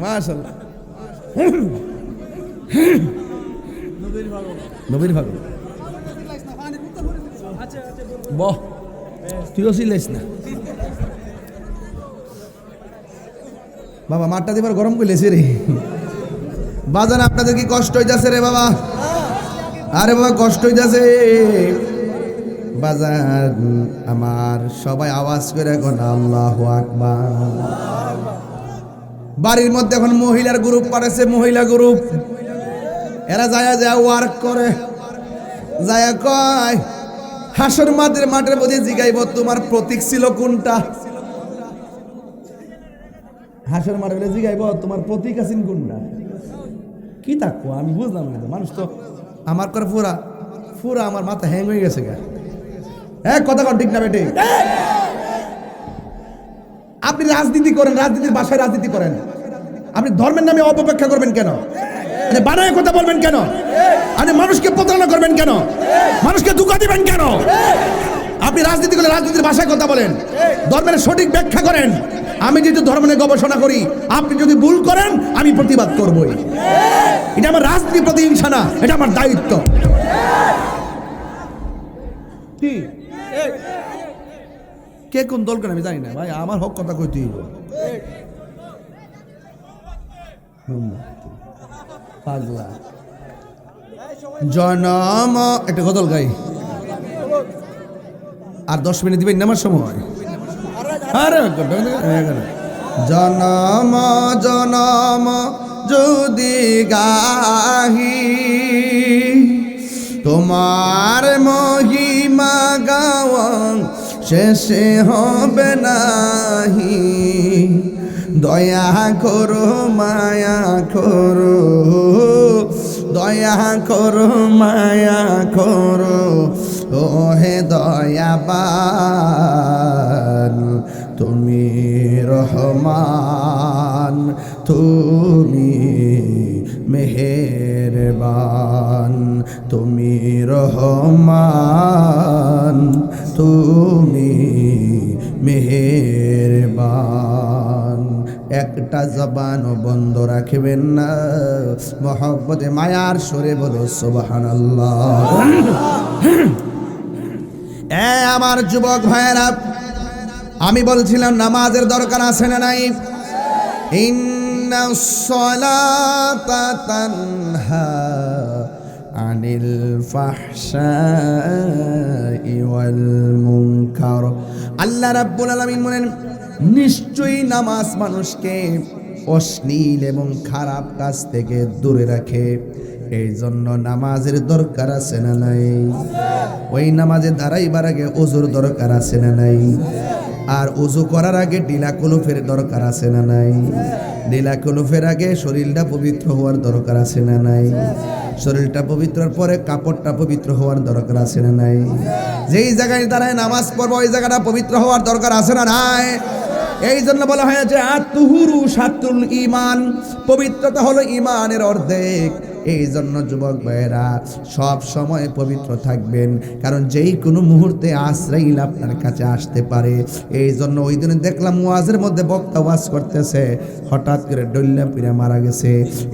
মাশাআল্লাহ, নবীর ভাগ বহ, তুইও ছিলিস না বাবা, মাঠটা দিবার গরম করলেছি রে বাজান। আপনাদের কি কষ্ট হইতাছে রে বাবা? আরে বাবা কষ্ট হইতাছে বাজান আমার। সবাই আওয়াজ করে এখন আল্লাহু আকবার। বাড়ির মধ্যে এখন মহিলার গ্রুপ পাঠাচ্ছে, মহিলা গ্রুপ, এরা যায় ওয়ার্ক করে, যায় কয় হাসর মাঠের মধ্যে জিগাইব তোমার প্রতীক ছিল কোনটা? হাসর মাঠে বলে জিগাইব তোমার প্রতীক আছেন কোনটা? কি তাকো আমি বুঝলাম না, মানুষ তো আমার করে পুরা আমার মাথা হ্যাং হয়ে গেছে গা। কথা কন ঠিক না বেটে? আপনি রাজনীতি করেন, রাজনীতির বাসায় রাজনীতি করেন, আপনি ধর্মের নামে অপব্যাখ্যা করবেন কেন? বানায় কথা বলবেন কেন? আপনি মানুষকে প্রতারণা করবেন কেন? মানুষকে ধোঁকা দিবেন কেন? আপনি রাজনীতি করলে রাজনীতির ভাষায় কথা বলেন, ধর্মের সঠিক ব্যাখ্যা করেন। আমি যেহেতু ধর্ম নিয়ে গবেষণা করি, আপনি যদি ভুল করেন আমি প্রতিবাদ করবই। এটা আমার রাজনীতির প্রতিহিংসা না, এটা আমার দায়িত্ব। কি কে কোন দল করে আমি জানি না ভাই, আমার হক কথা কইতেই পাগলা। জনম একটা গজল গাই, আর 10 মিনিট দিবেন না আমার সময়। জনম জনম যদি গাহি তোমার মহিমা গাওয়া শেষে হবে নাহি। দয়া করো মায়া করো, দয়া করো মায়া করো, ও হে দয়াবান তুমি রহমান, তুমি মেহেরবান, তুমি রহমান, তুমি মেহেরবান। একটা জবানও বন্ধ রাখবেন না, মহব্বতে মায়ার সুরে বলো সুবহানাল্লাহ। আমার যুবক ভাইয়েরা, আমি বলছিলাম নামাজের দরকার আছে না নাই? ইন্নাস সালাতা তানহা আনিল ফাহশাই ওয়াল মুনকার। আল্লাহ রাব্বুল আলামিন বলেন নিশ্চয়ই নামাজ মানুষকে অশ্লীল এবং খারাপ কাজ থেকে দূরে রাখে। এই জন্য নামাজের দরকার আছে না নাই? ওই নামাজে দাঁড়াইবার আগে ওযুর দরকার আছে না নাই? আর ওযু করার আগে ডিলা কুলুফের দরকার আছে না নাই? ডিলা কুলুফের আগে শরীরটা পবিত্র হওয়ার দরকার আছে না নাই? শরীরটা পবিত্রর পরে কাপড়টা পবিত্র হওয়ার দরকার আছে না নাই? যেই জায়গায় দাঁড়ায় নামাজ পড়বো ওই জায়গাটা পবিত্র হওয়ার দরকার আছে না নাই? এই জন্য বলা হয়েছে আত-তুহুরু শাত্রুল ঈমান, পবিত্রতা হলো ঈমানের অর্ধেক। এই জন্য যুবক ভাইয়েরা সব সময় পবিত্র থাকবেন, কারণ যেই কোনো মুহূর্তে আশ্রয়ীল আপনার কাছে আসতে পারে। এই জন্য ওই দিনে দেখলাম ওয়াজের মধ্যে বক্তা ওয়াজ করতেছে, হঠাৎ করে ডল্লা পিড়ে মারা গেছে।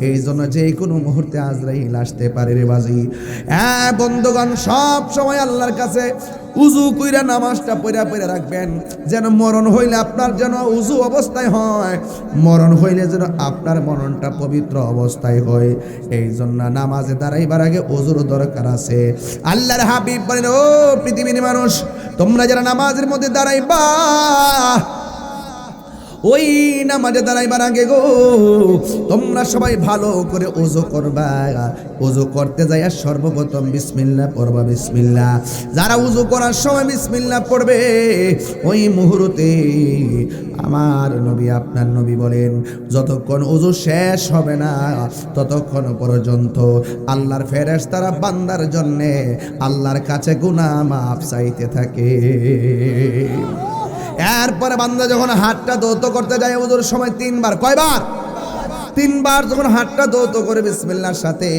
এই জন্য যেই কোনো মুহূর্তে আজরাইল আসতে পারে রে বাজি। হ্যাঁ বন্ধুগণ, সব সময় আল্লাহর কাছে উজু কইরা নামাজটা পড়া রাখবেন, যেন মরণ হইলে আপনার যেন উজু অবস্থায় হয়, মরণ হইলে যেন আপনার মরণটা পবিত্র অবস্থায় হয়। এই জন্য নামাজে দাঁড়াইবার আগে উজুর দরকার আছে। আল্লাহর হাবিব বলেন, ও পৃথিবীর মানুষ, তোমরা যারা নামাজের মধ্যে দাঁড়াইবা, ওই নামাজে দাঁড়াইবার আগে গো তোমরা সবাই ভালো করে ওযু করবা। ওযু করতে যাইয়া সর্বপ্রথম বিসমিল্লাহ পড়বা, বিসমিল্লাহ। যারা ওযু করার সময় বিসমিল্লাহ পড়বে, ওই মুহূর্তে আমার নবী, আপনার নবী বলেন, যতক্ষণ ওযু শেষ হবে না ততক্ষণ পর্যন্ত আল্লাহর ফেরেশতারা বান্দার জন্যে আল্লাহর কাছে গুনাহ মাফ চাইতে থাকে। এরপরে বান্দা যখন হাতটা দৌত করতে যায় ওযুর সময় তিনবার, কয়বার? তিনবার যখন হাতটা দৌত করে বিসমিল্লাহর সাথে,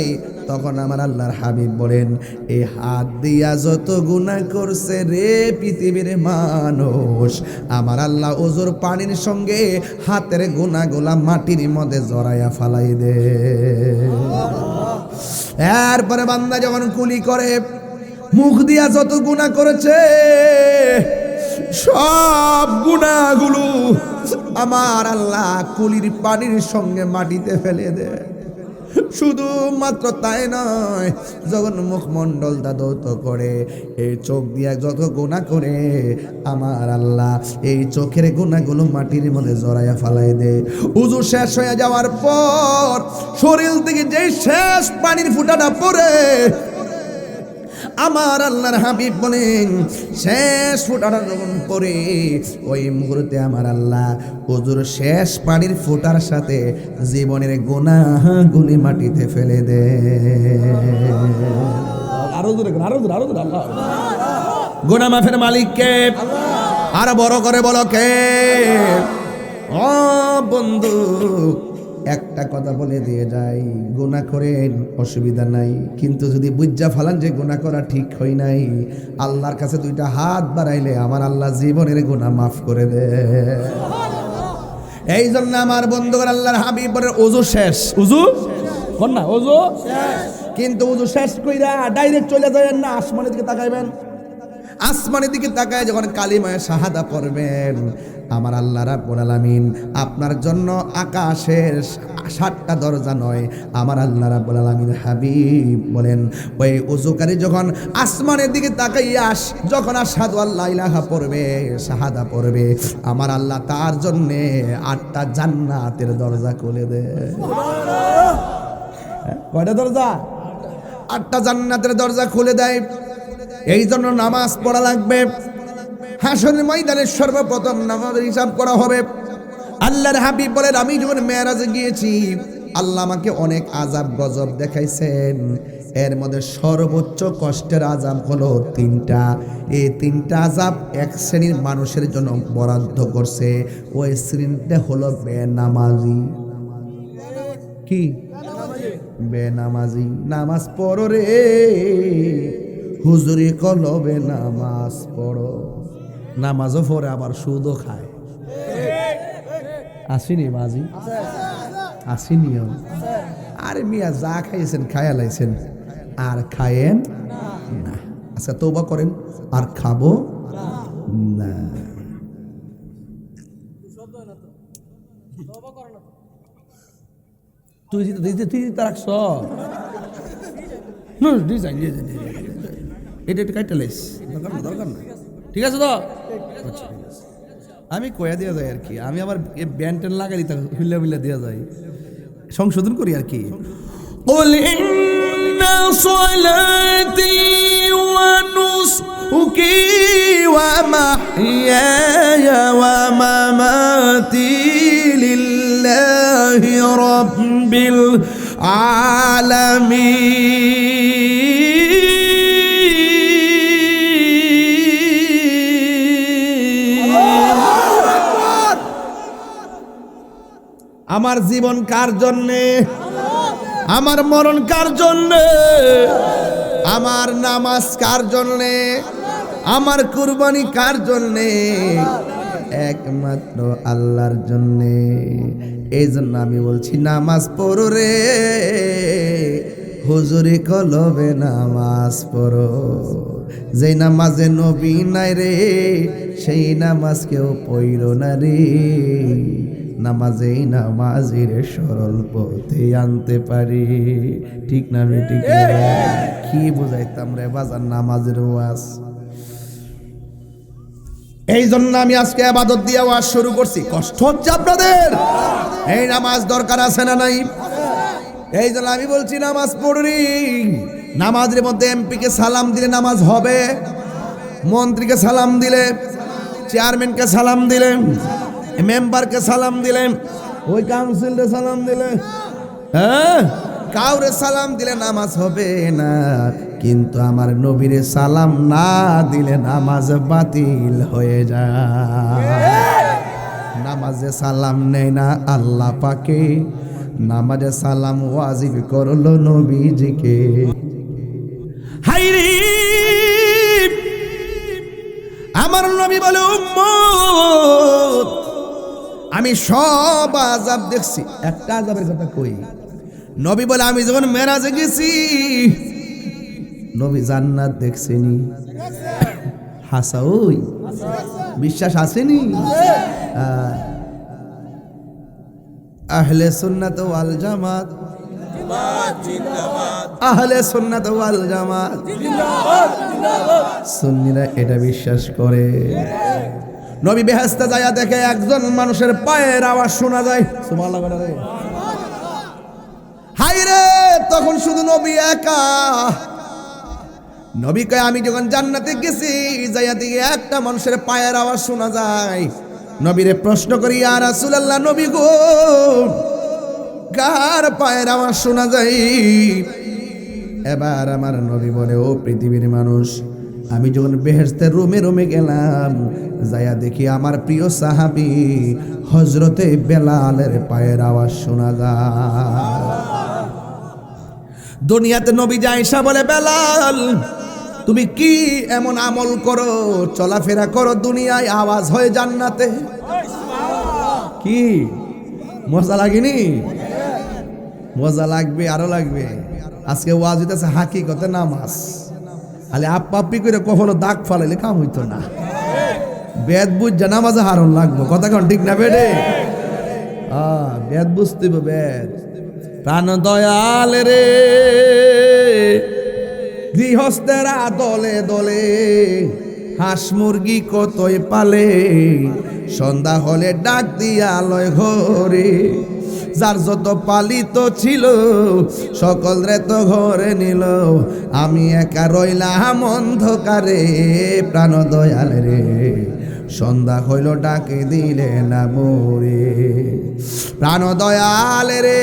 তখন আমার আল্লাহর হাবিব বলেন, এই হাত দিয়া যত গুনাহ করছে রে পৃথিবীর মানুষ, আমার আল্লাহ ওযুর পানির সঙ্গে হাতের গুনাহগুলা মাটির মধ্যে জড়াইয়া ফালাই দে। এরপরে বান্দা যখন কুলি করে, মুখ দিয়া যত গুনাহ করেছে সব গুনাহগুলো আমার আল্লাহ কুলির পানির সঙ্গে মাটিতে ফেলে দেয়। শুধুমাত্র তাই নয়, যখন মুখমণ্ডল দাদত করে, এই চোখ দিয়া যত গুনাহ করে আমার আল্লাহ এই চোখের গুনাহগুলো মাটির মধ্যে জড়াইয়া ফালাই দেয়। উযু শেষ হয়ে যাওয়ার পর শরীর থেকে যেই শেষ পানির ফুঁটাটা পড়ে, আমার আল্লাহর হাবিব বলেন, শেষ ফোঁটাটা যখন পড়ে, ওই মুহূর্তে আমার আল্লাহ ওযুর শেষ পানির ফোঁটার সাথে জীবনের গুনাহগুলি মাটিতে ফেলে দেয়। আরো জোরে আল্লাহ। গুনাহ মাফের মালিক কে? আর বড় করে বলো কে? ও বন্ধু, একটা কথা বলে দিয়ে যাই, গুনাহ করেন অসুবিধা নাই, কিন্তু যদি বুঝা ফালান যে গুনাহ করা ঠিক হয় নাই, আল্লাহর কাছে দুইটা হাত বাড়াইলে আমার আল্লাহ জীবনের গুনাহ মাফ করে দেয়। এই জন্য আমার বন্ধুগণ, আল্লাহর হাবিব বলেন ওযু শেষ, ওযু কোন না, ওযু শেষ, কিন্তু ওযু শেষ কইরা ডাইরেক্ট চলে যাবেন না, আসমানের দিকে তাকাইবেন। আসমানের দিকে তাকায় যখন কালিমায়ে শাহাদা পড়বেন, আমার আল্লাহ রাব্বুল আলামিন আপনার জন্য আকাশের 7টা দরজা নয়, আমার আল্লাহ রাব্বুল আলামিন হাবিব বলেন, ওই ওযুকারী যখন আসমানের দিকে তাকাইয়া যখন আশহাদু আল্লা ইলাহা পড়বে, শাহাদা পড়বে, আমার আল্লাহ তার জন্য 8টা জান্নাতের দরজা খুলে দেয়। কয়টা দরজা? 8টা জান্নাতের দরজা খুলে দেয়। এই জন্য নামাজ পড়া লাগবে। হাসরের ময়দানে সর্বপ্রথম নামাজের হিসাব করা হবে। আল্লাহর হাবিব বলেন, আমি যখন মেরাজে গিয়েছি, আল্লাহ আমাকে অনেক আযাব গজব দেখাইছেন। এর মধ্যে সর্বোচ্চ কষ্টের আযাব হলো 3টা। এই 3টা আযাব এক শ্রেণীর মানুষের জন্য বরাদ্দ করছে। ওই শ্রেণীটা হলো বেনামাজি। কি? বেনামাজি। নামাজ পড়ো রে হুজুরি কলবে, নামাজ পড়ো। নামাজও পড়ে আবার সুদও খায়। আসিনি বাজি? আসিনিও? আরে মিয়া, যা খাইছেন খায়া লাইছেন, আর খায়েন না। আচ্ছা, তওবা করেন, আর খাবো না। তুই রাখছ এটা কাইটা লাইস, দরকার না। ঠিক আছে তো? আমি কয়া দেওয়া যায় আর কি, আমি আবার ব্যান ট্যান লাগাই দিতাম, হুল্লা দেওয়া যায়, সংশোধন করি আর কি। قل إن صلاتي ونسكي ومحياي ومماتي لله رب আলামিন। আমার জীবন কার জন্যে, আমার মরণ কার জন্যে, আমার নামাজ কার জন্যে, আমার কুরবানি কার জন্যে? একমাত্র আল্লাহর জন্যে। এই জন্য আমি বলছি নামাজ পড়ো রে, হুজুরি কলবে নামাজ পড়ো। যেই নামাজে নবী নাই রে, সেই নামাজ কেউ পড়ো না রে। নামাজেই নামাজের সরল পথে আনতে পারি। ঠিক না রে? ঠিক না? কি বুঝাইতাম রে বাজার নামাজের ওয়াজ। এই জন্য আমি আজকে ইবাদত দিয়ে ওয়াজ শুরু করছি। কষ্ট হচ্ছে আপনাদের? এই নামাজ দরকার আছে না নাই? এই জন্য আমি বলছি নামাজ পড়ি। নামাজের মধ্যে এমপিকে সালাম দিলে নামাজ হবে, মন্ত্রীকে সালাম দিলে, চেয়ারম্যানকে সালাম দিলে, মেম্বারকে সালাম দিলে, ওই কাউন্সিলরে সালাম দিলে, হ্যাঁ কাউরে সালাম দিলে নামাজ হবে না। কিন্তু আমার নবীরে সালাম না দিলে নামাজ বাতিল হয়ে যায়। নামাজে সালাম নেই না আল্লাহ পাকে, নামাজে সালাম ওয়াজিব করলো নবীজিকে। হাইরে আমার নবী বলে উম্মত আমি সব আযাব দেখছি, একটা আযাবের কথা কই। নবী বলে আমি যখন মেরাজে গেছি, নবী জান্নাত দেখছেনি। হাসা ওই বিশ্বাস আসেনি? আহলে সুন্নাত ওয়াল জামাত, আহলে সুন্নাত ওয়াল জামাত, সুন্নিরা এটা বিশ্বাস করে। নবী বেহেশতে যায় দেখে একজন মানুষের পায়ের আওয়াজ শোনা যায়। সুবহানাল্লাহ বলে রে। হায় রে, তখন শুধু নবী একা। নবী কয় আমি যখন জান্নাতে গেছি, যাইয়া দিকে একটা মানুষের পায়ের আওয়াজ শোনা যায়। নবীরে প্রশ্ন করি ইয়া রাসূলুল্লাহ, নবী গো কার পায়ের আওয়াজ শোনা যায়? এবার আমার নবী বলে ও পৃথিবীর মানুষ, আমি যখন বেহেশতের রুমে রুমে গেলাম, যাইয়া দেখি আমার প্রিয় সাহাবী হযরতে বেলালের পায়ের আওয়াজ শোনা যায়। দুনিয়াতে নবী আয়েশা বলে বেলাল তুমি কি এমন আমল করো, চলাফেরা করো, দুনিয়ায় আওয়াজ হয় জান্নাতে? কি মজা লাগেনি? মজা লাগবে, আরো লাগবে। আজকে ওয়াজ হইতেছে হাকিকতে নামাজ। আলে আপ্পি করে কখনো দাগ ফালাইলে কাম হইতো না। বেদ বুঝ নামাজে হারণ লাগবো। কথা কোন ঠিক না বেডে? বেদ বুঝতে হবে, বেদ। প্রাণ দয়াল রে গৃহস্থেরা দলে দলে হাঁস মুরগি কতই পালে, সন্ধ্যা হলে ডাক দিয়া লয় ঘরে। যার যত পালিত ছিল সকল রে তো ঘরে নিল, আমি একা রইলাম অন্ধকারে। প্রাণ দয়াল রে সন্ধ্যা হইল ডাকে দিলে না মোরে। প্রাণ দয়াল রে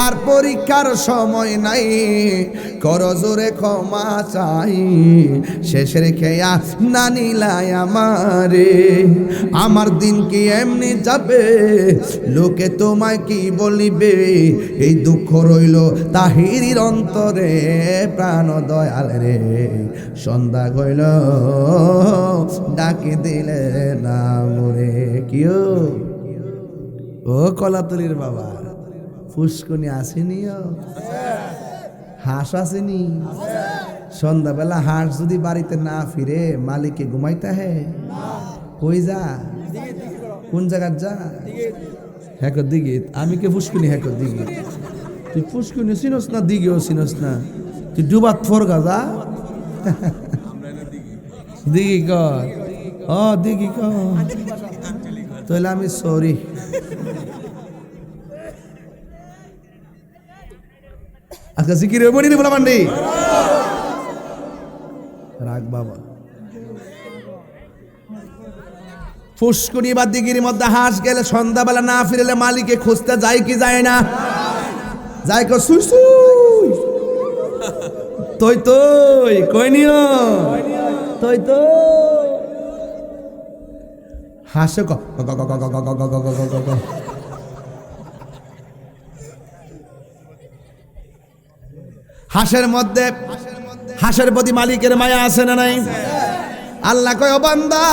আর পরীক্ষার সময় নাই, কর জোরে ক্ষমা চাই। শেষের খেয়া না নিলাই আমারে, আমার দিন কি এমনি যাবে, লোকে তোমায় কি বলিবে। এই দুঃখ রইল তাহিরির অন্তরে। প্রাণ দয়াল রে সন্ধ্যা গইল ডাকে দিলে না মোরে। কিও ও কলাতলির বাবা, ফুসকুনি আসেনি? হাঁস আসেনি? সন্ধ্যাবেলা হাঁস যদি বাড়িতে না ফিরে মালিকে ঘুমাইতে হে, কই যা? কোন জায়গায় যা? হ্যাকর দিকে। আমি কে ফুসকুনি হ্যাকর দিকে? তুই ফুসকুনি চিনস না, দিকেও চিনস না, তুই ডুবাত ফরগা যা। দিঘি কর, দিঘি কর। তাহলে আমি সরি। আজকে জিকির বলি নি বলা মান্ডি রাগ বাবা। ফুসকুনি বা দিঘির মধ্যে হাঁস গেলে সন্ধ্যাবেলা না ফিরলে মালিকে খুঁজতে যায় কি যায় না? যাই কো সুই সুই তই তই কই নিও তই তো হাসে ক হাঁসের মধ্যে হাঁসের প্রতি মালিকের মায়া আছে না নাই? আল্লাহ কয় ও বান্দা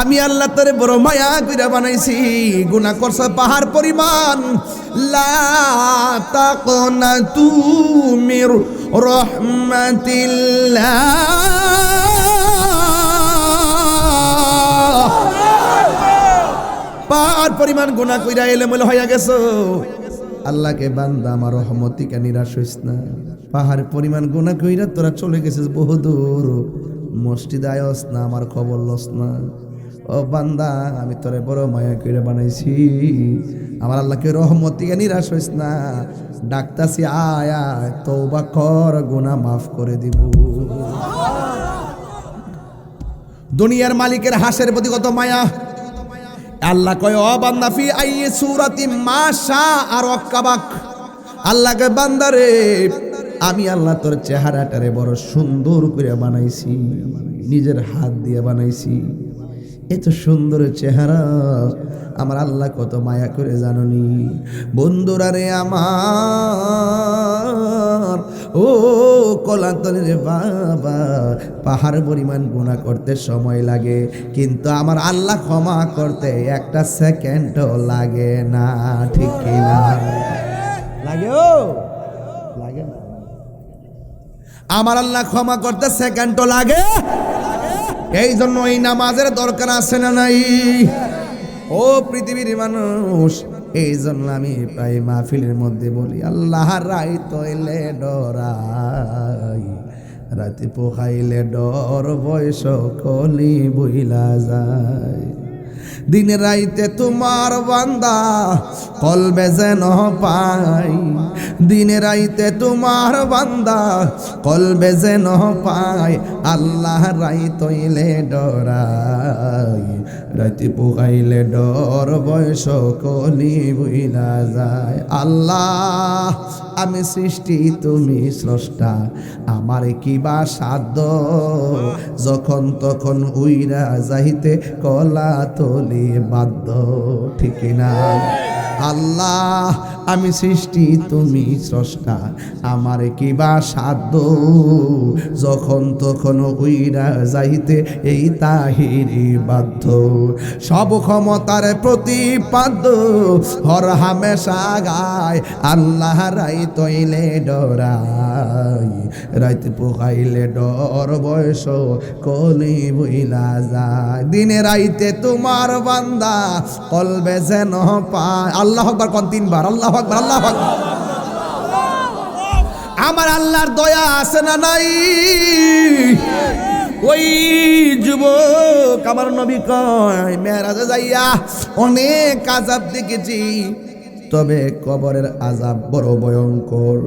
আমি আল্লাহ তোরে বড় মায়া কইরা বানাইছি, গুনাহ করছ পাহাড় পরিমাণ। লা তাকনাতু মির রাহমাতিল্লাহ, পাহাড় পরিমাণ গুনাহ কইরা এলোমেলো হইয়া গেছো। আল্লাহকে বান্দা আমার রহমতিকে নিরাশ হইস না, পাহাড় পরিমাণ গুনাহ কইরা তোরা চলে গেছিস বহুদূর, মসজিদে আয়স না, আমার খবর লস না। ও বান্দা আমি তোরে বড় মায়া কইরা বানাইছি, আমার আল্লাহকে রহমতিকে নিরাশ হইস না, ডাকতাছি আয় আয় তওবা কর, গুনাহ মাফ করে দিব। দুনিয়ার মালিকের হাঁসের প্রতি কত মায়া। আল্লাহ কয় ও বান্দা ফি আইয়ি সূরাতি মা শা আর ওয়াক্কাবাক, আল্লাহকে বান্দারে আমি আল্লাহ তোর চেহারাটারে বড় সুন্দর করে বানাইছি, নিজের হাত দিয়ে বানাইছি। এত সুন্দর চেহারা আমার আল্লাহ কত মায়া করে জাননি। বন্ধুরা রে আমার, ও কলাতলের বাবা, পাহাড় পরিমাণ গুনাহ করতে সময় লাগে, কিন্তু আমার আল্লাহ ক্ষমা করতে একটা সেকেন্ডও লাগে না, ঠিক কিনা? লাগে ও লাগে না? আমার আল্লাহ ক্ষমা করতে সেকেন্ডও লাগে। এই জন্য এই নামাজের দরকার আছে না নাই? ও পৃথিবীর মানুষ, এই জন্য আমি প্রায় মাহফিলের মধ্যে বলি আল্লাহ রাই তৈলে ডরাই, রাতে পোহাইলে ডর বয়স কলি বইলা যায়। দিন রাইতে তোমার বান্দা কলবে যেন পাই, দিন রাইতে তোমার বান্দা কলবে যেন পাই, আল্লাহ রাই তৈলে ডরাই, রাতে পোহাইলে ডর বয়স কলি বইলা যায়। আল্লাহ আমি সৃষ্টি তুমি স্রষ্টা, আমার কিবা সাধ্য, যখন তখন উইরা যাইতে কলা তলি বাধ্য, ঠিক না? আল্লাহ আমি সৃষ্টি তুমি স্রষ্টা, আমার কিবা সাধ্য, যখন তখন উইরা যাইতে এই তাহিরি বাধ্য। সব ক্ষমতার প্রতিপাদ্য হর হামেশা গায়, আল্লাহ রাই তৈলে ডরাই, রাইতে পোহাইলে ডর বয়স কলি বইলা যায়। দিনে রাইতে তোমার বান্দা কলবে যেন পায়। আল্লাহু আকবার কোন তিনবার, আল্লাহু আকবার, আল্লাহু আকবার। আমার আল্লাহর দয়া আছে না নাই? ওই যুবক আমার নবী কয় মেরাজে যাইয়া অনেক আযাব দেখেছি, তবে কবরের আযাব বড় ভয়ঙ্কর।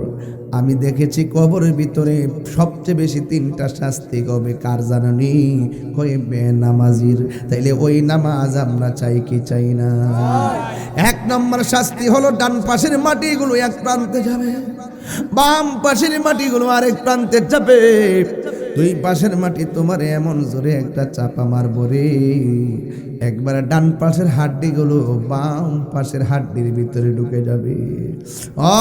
আমি দেখেছি কবরের ভিতরে সবচেয়ে বেশি তিনটা শাস্তি হবে, কার জানেনি? কইবে নামাজির। তাইলে ওই নামাজ আমরা চাই কি চাই না? এক নম্বর শাস্তি হলো ডান পাশের মাটিগুলো এক প্রান্তে যাবে, বাম পাশের মাটিগুলো আরেক প্রান্তে যাবে। দুই পাশের মাটি তোমার এমন জোরে একটা চাপা মারবো রে, একবার ডান পাশের হাড্ডিগুলো বাম পাশের হাড্ডির ভিতরে ঢুকে যাবে। ও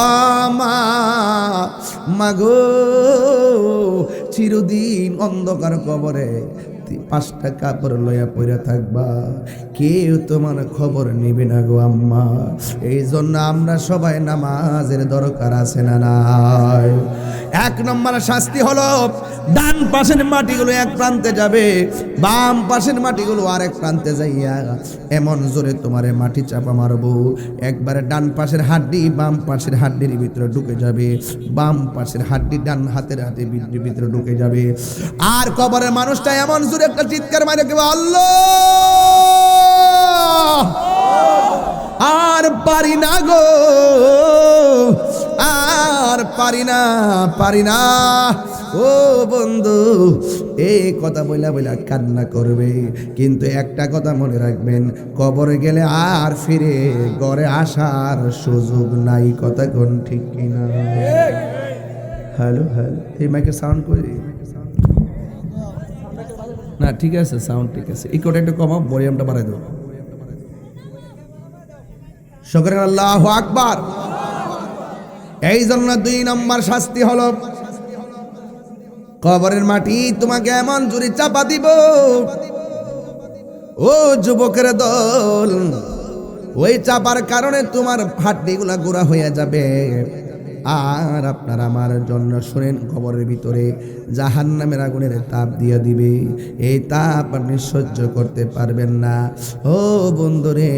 মাগো, চিরদিন অন্ধকার কবরে 5টা কাপড় লইয়া পইরা থাকবা, কেউ তোমার খবর নিবে না গো আম্মা। এই জন্য আমরা সবাই নামাজের দরকার আছে না নাই? এক নম্বর শাস্তি হলো ডান পাশের মাটিগুলো এক প্রান্তে যাবে, বাম পাশের মাটিগুলো আরেক প্রান্তে যাইয়া এমন জোরে তোমারে মাটি চাপা মারবো, একবারে ডান পাশের হাড্ডি বাম পাশের হাড্ডির ভিতরে ঢুকে যাবে, বাম পাশের হাড্ডি ডান হাতের ভিতরে ঢুকে যাবে। আর কবরের মানুষটা এমন জোরে একটা চিৎকার মারে কেবল আল্লাহ, আর পারি না গো, আর পারি না, পারি না। ও বন্ধু এই কথা বইলা বইলা কান্না করবে, কিন্তু একটা কথা মনে রাখবেন, কবরে গেলে আর ফিরে ঘরে আসার সুযোগ নাই। কথা কোন ঠিক কিনা? হ্যালো হ্যালো, এই মাইকের সাউন্ড করি না? ঠিক আছে, সাউন্ড ঠিক আছে। ইকোটা একটু কমাও, ভলিউমটা বাড়াই দাও। শুকরান, আল্লাহু আকবার। এই জন্য 2 নম্বর শাস্তি হলো কবরের মাটি তোমাকে এমন জোরে চাপা দিব, ও যুবকের দল, ওই চাপার কারণে তোমার হাড্ডিগুলা গোড়া হয়ে যাবে। আর আপনার আমার জন্য শুনেন, কবরের ভিতরে জাহান্নামের আগুনের তাপ দিয়ে দিবে। এই তাপ আপনি সহ্য করতে পারবেন না। ও বন্ধুরে,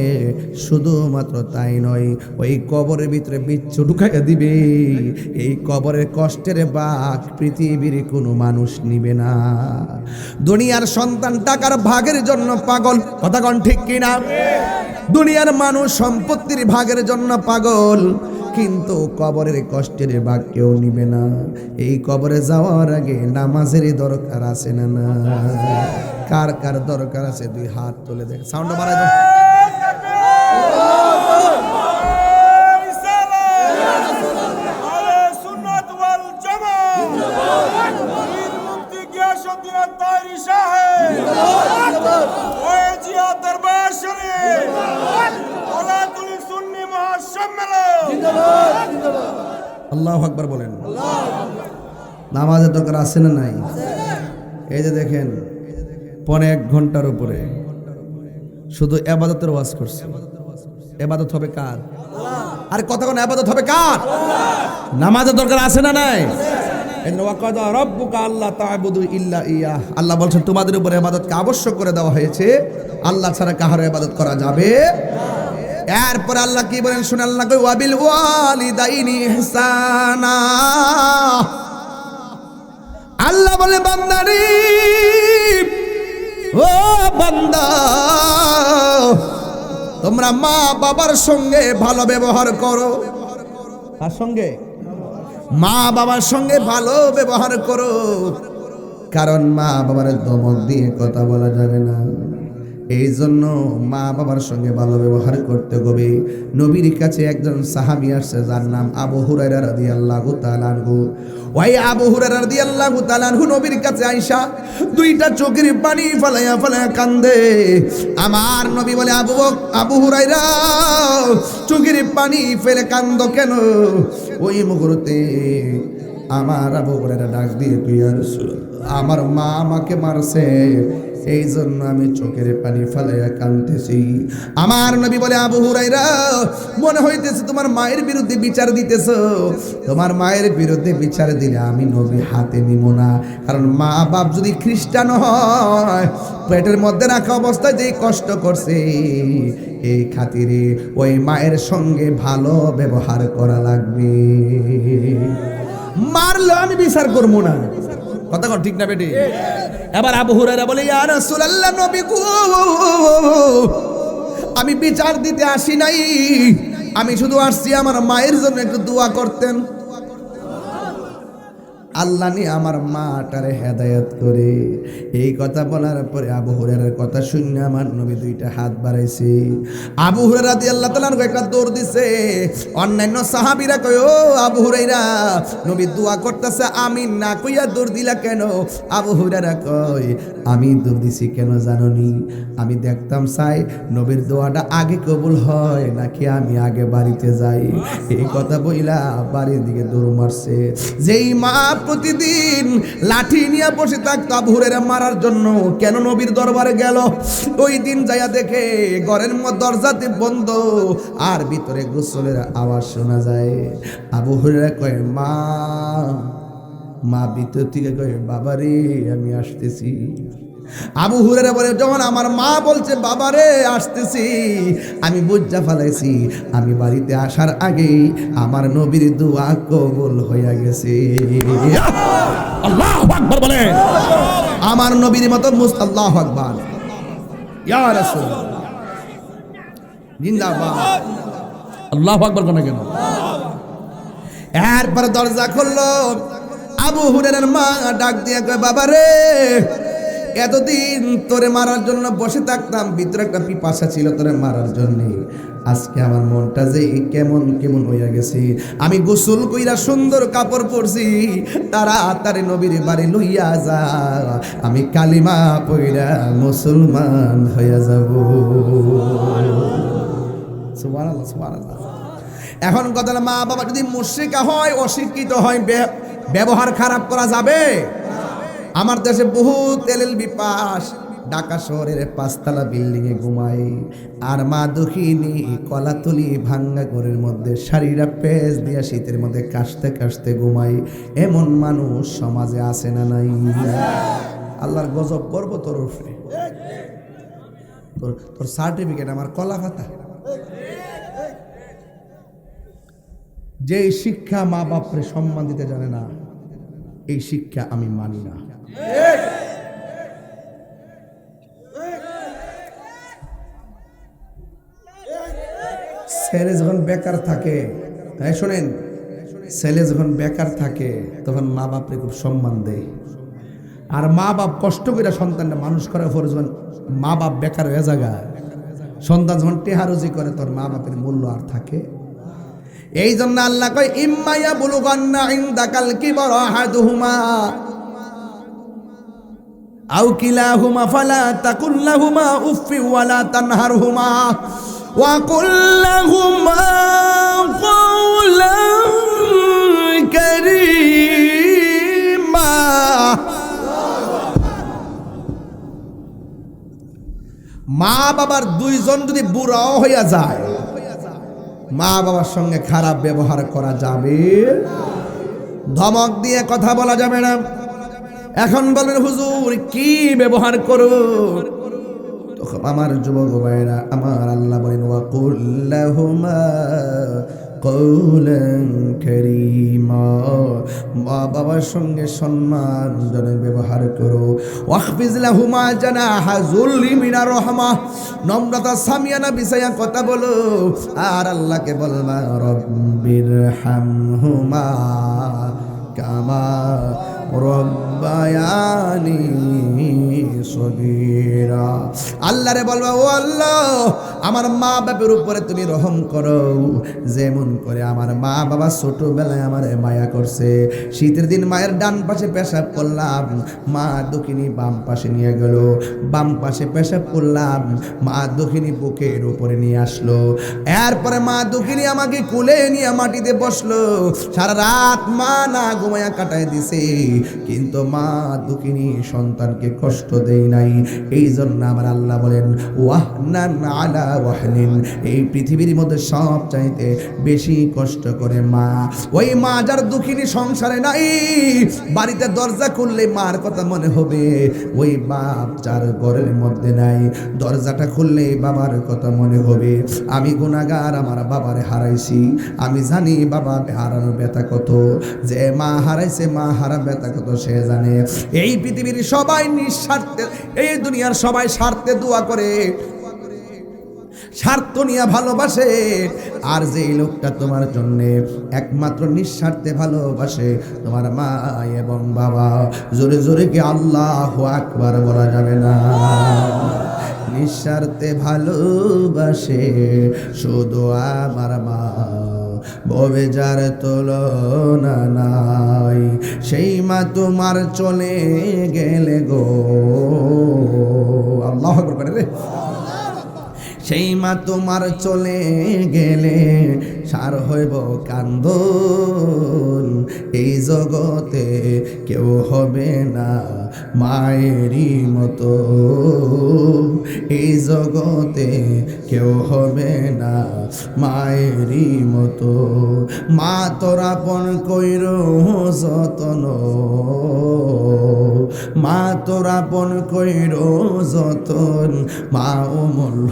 শুধুমাত্র তাই নয়, ওই কবরের ভিতরে বিচ্ছু ঢুকাইয়া দিবে। এই কবরের কষ্টের ভাগ পৃথিবীর কোনো মানুষ নিবে না। দুনিয়ার সন্তান টাকার ভাগের জন্য পাগল। কথা কোন ঠিক কিনা? দুনিয়ার মানুষ সম্পত্তির ভাগের জন্য পাগল, কিন্তু কবরের কষ্টের ভাগ কেউ নিবে না। এই কবরে যাওয়ার আগে নামাজের দরকার আছে না? না, কার কার দরকার আছে 2 হাত তুলে দেখ। সাউন্ড বাড়াই দাও। আল্লাহু আকবার বলেন। নামাজের দরকার আছে না নাই? এই যে দেখেন, 1.5 ঘন্টার উপরে শুধু ইবাদতের ওয়াজ করছে। ইবাদত হবে কার? আর কথা কোন ইবাদত হবে কার? নামাজের দরকার আছে না নাই? ওয়াকাদা রাব্বুকা আল্লা তা'বুদু ইল্লা ইয়াহ। আল্লাহ বলছেন তোমাদের উপরে ইবাদতকে আবশ্যক করে দেওয়া হয়েছে, আল্লাহ ছাড়া কারো ইবাদত করা যাবে। এরপর আল্লাহ কি বলেন শুনে, আল্লাহ কই ওয়াবিল ওয়ালিদাইনি ইহসানা। আল্লাহ বলে বান্দারে, ও বান্দা, তোমরা মা বাবার সঙ্গে ভালো ব্যবহার করো। তার সঙ্গে মা বাবার সঙ্গে ভালো ব্যবহার করো, কারণ মা বাবার ধমক দিয়ে কথা বলা যাবে না। এই জন্য মা বাবার সঙ্গে ভালো ব্যবহার করতে হবে। নবীর কাছে একজন সাহাবী আসছে, যার নাম আবু হুরায়রা রাদিয়াল্লাহু তাআলা আনহু। ওই আবু হুরায়রা রাদিয়াল্লাহু তাআলা আনহু নবীর কাছে আইসা 2টা চোখের পানি ফলাইয়া ফলাইয়া কান্দে। আমার নবী বলে, আবু হুরায়রা, চোখের পানি ফেলে কান্দো কেন? ওই মুহূর্তে আমার আবু হুরায়রা ডাক দিয়ে কই, ইয়া রাসূলুল্লাহ, আমার মা আমাকে মারছে, এই জন্য আমি চোখের পানি ফেলাইয়া কাঁদতেছি। আমার নবী বলে, আবু হুরায়রা, মনে হইতেছে তোমার মায়ের বিরুদ্ধে বিচার দিতেছো। তোমার মায়ের বিরুদ্ধে বিচার দিলে আমি নবী হাতে নিব না, কারণ মা বাপ যদি খ্রিস্টান হয়, পেটের মধ্যে রাখা অবস্থায় যে কষ্ট করছে, এই খাতিরে ওই মায়ের সঙ্গে ভালো ব্যবহার করা লাগবে। মারলে আমি বিচার করবো না। কথা কর ঠিক না বেটি? এবার আবু হুরায়রা বলে, ইয়া রাসূলুল্লাহ, নবী গো, আমি বিচার দিতে আসি নাই, আমি শুধু আসছি আমার মায়ের জন্য একটু দোয়া করতেন। আল্লাহ নি আমার মাটারে হেদায়েত করে। এই কথা বলার পরে আবু হুরায়রার কথা শুনে আমার নবী 2টা হাত বাড়াইছে। আবু হুরায়রা রাদিয়াল্লাহু তাআলা একটা দৌড় দিছে। অন্যান্য সাহাবীরা কয়, ও আবু হুরায়রা, নবী দোয়া করতেছে, আমিন না কইয়া দৌড় দিলা কেন? আবু হুরায়রা কয়, আমি দৌড় দিছি কেন জানোনি? আমি দেখতাম চাই নবীর দোয়াটা আগে কবুল হয় নাকি আমি আগে বাড়িতে যাই। এই কথা বইলা বাড়ির দিকে দৌড় মারছে। যেই মা প্রতিদিন লাঠি নিয়ে বসে থাকতো আবু হুরায়রা মারার জন্য, কেন নবীর দরবারে গেল? ওই দিন যাইয়া দেখে ঘরের মধ্যে দরজাতে বন্ধ, আর ভিতরে গোসলের আওয়াজ শোনা যায়। আবু হুরায়রা কয়, মা ভিতর থেকে কয়, বাবারে আমি আসতেছি। আবু হুরায়রা বলে, যখন আমার মা বলছে বাবারে আসতেছি, আমি বুঝা ফেলাইছি আমি বাড়িতে আসার আগে আমার নবীর দোয়া কবুল হইয়া গেছে। আল্লাহু আকবার বলে, আমার নবীর মতো আল্লাহু আকবার, ইয়া রাসূলুল্লাহ জিন্দাবাদ। আল্লাহু আকবার কোন কেন? এরপর দরজা খুললো, আবু হুরায়রার মা ডাক দিয়ে কয়, বাবা রে, এতদিন তোরে মারার জন্য বসে থাকতাম, ভিতরে একটা পিপাসা ছিল তোরে মারার জন্য। আজকে আমার মনটা যে কেমন কেমন হইয়া গেছে। আমি গোসল কইরা সুন্দর কাপড় পরছি, তাড়াতাড়ি নবীর বাড়ি লইয়া যা, আমি কালিমা পইরা মুসলমান হইয়া যাব। সুবহানাল্লাহ, সুবহানাল্লাহ। এখন কথা হলো, মা বাবা যদি মুশরিকা হয়, অশিক্ষিত হয়, ব্যবহার খারাপ করা যাবে? আমার দেশে বহুত এলএলবি পাস, ঢাকা শহরের 5 তলা বিল্ডিং এ ঘুমায়, আর মা দুঃখিনী কলাতলি ভাঙ্গা ঘরের মধ্যে শাড়িরা পেঁচ দিয়া শীতের মধ্যে কাশতে কাশতে ঘুমায়। এমন মানুষ সমাজে আছে না নাই? আল্লাহর গজব করবো তোর উপরে। তোর সার্টিফিকেট আমার কলা পাতা। যে শিক্ষা মা বাপরে সম্মান দিতে জানে না, এই শিক্ষা আমি মানি না। ছেলে যখন বেকার থাকে, তাই শোনেন, ছেলে যখন বেকার থাকে তখন মা বাপরে খুব সম্মান দেয়। আর মা বাপ কষ্ট করে সন্তানটা মানুষ করার পরে যখন মা বাপ বেকার হয়ে যায়, সন্তান যখন টেহারুজি করে, তোর মা বাপের মূল্য আর থাকে? এই জন্য আল্লাহ কয়, ইম্মা ইয়াবলুগান্না ইনদাকাল কিবরা আহাদুহুমা আও কিলাহুমা ফালা তাকুল লাহুমা উফফি ওয়ালা তানহারহুমা ওয়া কুল লাহুমা কাওলান কারীমা। মা বাবার দুইজন যদি বুড়াও হইয়া যায়, মা বাবার সঙ্গে খারাপ ব্যবহার করা যাবে, ধমক দিয়ে কথা বলা যাবে না। এখন বলবেন, হুজুর কি ব্যবহার করব? তখন আমার যুবক ভাইরা, আমার আল্লাহ বলেন, ওয়া কুল লাহুমা কওলান কারীমা। মা বাবার সঙ্গে সম্মানজনক ব্যবহার করো। ওয়াখফিজ লাহুমা জানাহা যুল্লি মিনার রাহমাহ, নম্রতা সামিয়ানা বিছায়া কথা বলো। আর আল্লাহকে বলবা, রব্বিরহামহুমা কামা রব্বায়ানি সগীরা। আল্লাহরে বলবা, ও আল্লাহ, আমার মা বাবার উপরে তুমি রহম করো, যেমন করে আমার মা বাবা ছোটবেলায় আমার মায়া করছে। শীতের দিন মায়ের ডান পাশে পেশাব করলাম, মা দক্ষিণী বাম পাশে নিয়ে গেল, বাম পাশে পেশাব করলাম, মা দক্ষিণী বুকের উপরে নিয়ে আসলো। এরপরে মা দক্ষিণী আমাকে কোলে নিয়ে মাটিতে বসলো। সারা রাত মা না ঘুমায়া কাটায় দিছে, কিন্তু মা দুঃখিনী সন্তানকে কষ্ট দেই নাই। এই জন্য আমার আল্লাহ বলেন, ওয়াহনান আলা ওয়াহনিন, এই পৃথিবীর মধ্যে সব চাইতে বেশি কষ্ট করে মা। ওই মা যার দুঃখিনী সংসারে নাই, বাড়িতে দরজা খুললে মার কথা মনে হবে। ওই বাপ যার ঘরের মধ্যে নাই, দরজাটা খুললে বাবার কথা মনে হবে। আমি গুনাহগার, আমার বাবারে হারাইছি, আমি জানি বাবা হারানোর ব্যথা কত। যে মা হারাইছে, মা হারা ব্যথা কত সে জানে। এই পৃথিবীর সবাই নিঃস্বার্থে, এই দুনিয়ার সবাই স্বার্থে দোয়া করে, স্বার্থ নিয়ে ভালোবাসে। আর যেই লোকটা তোমার জন্য একমাত্র নিঃস্বার্থে ভালোবাসে, তোমার মা এবং বাবা। জোরে জোরে কি আল্লাহু আকবার বলা যাবে না? নিঃস্বার্থে ভালোবাসে শুধু আমার মা, ববে যার তুলনা নাই, সেই মা তোমার চলে গেলে গো। আল্লাহু আকবার রে। সেই মা তোমার চলে গেলে সার হইব কান্দন। এই জগতে কেউ হবে না মায়েরই মতো, এই জগতে কেউ হবে না মায়েরই মতো। মা তোরা পন কইর যতন, মা তোরা পন কইর যতন, মা অমূল্য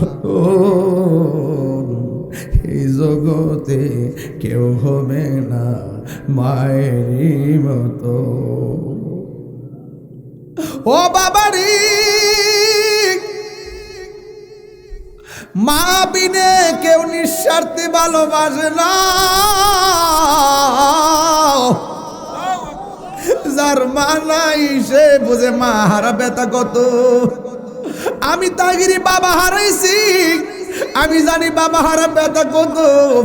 এই জগতে কেউ হবে না মায়েরই মতো। ও বাবারি, মা বিনে কেউ নিঃস্বার্থে ভালোবাসে না। যার মা নাই সে বুঝে মা হারা ব্যথা কত। আমি তাগিরি বাবা হারাইছি, আমি জানি বাবা হারা ব্যথা কত।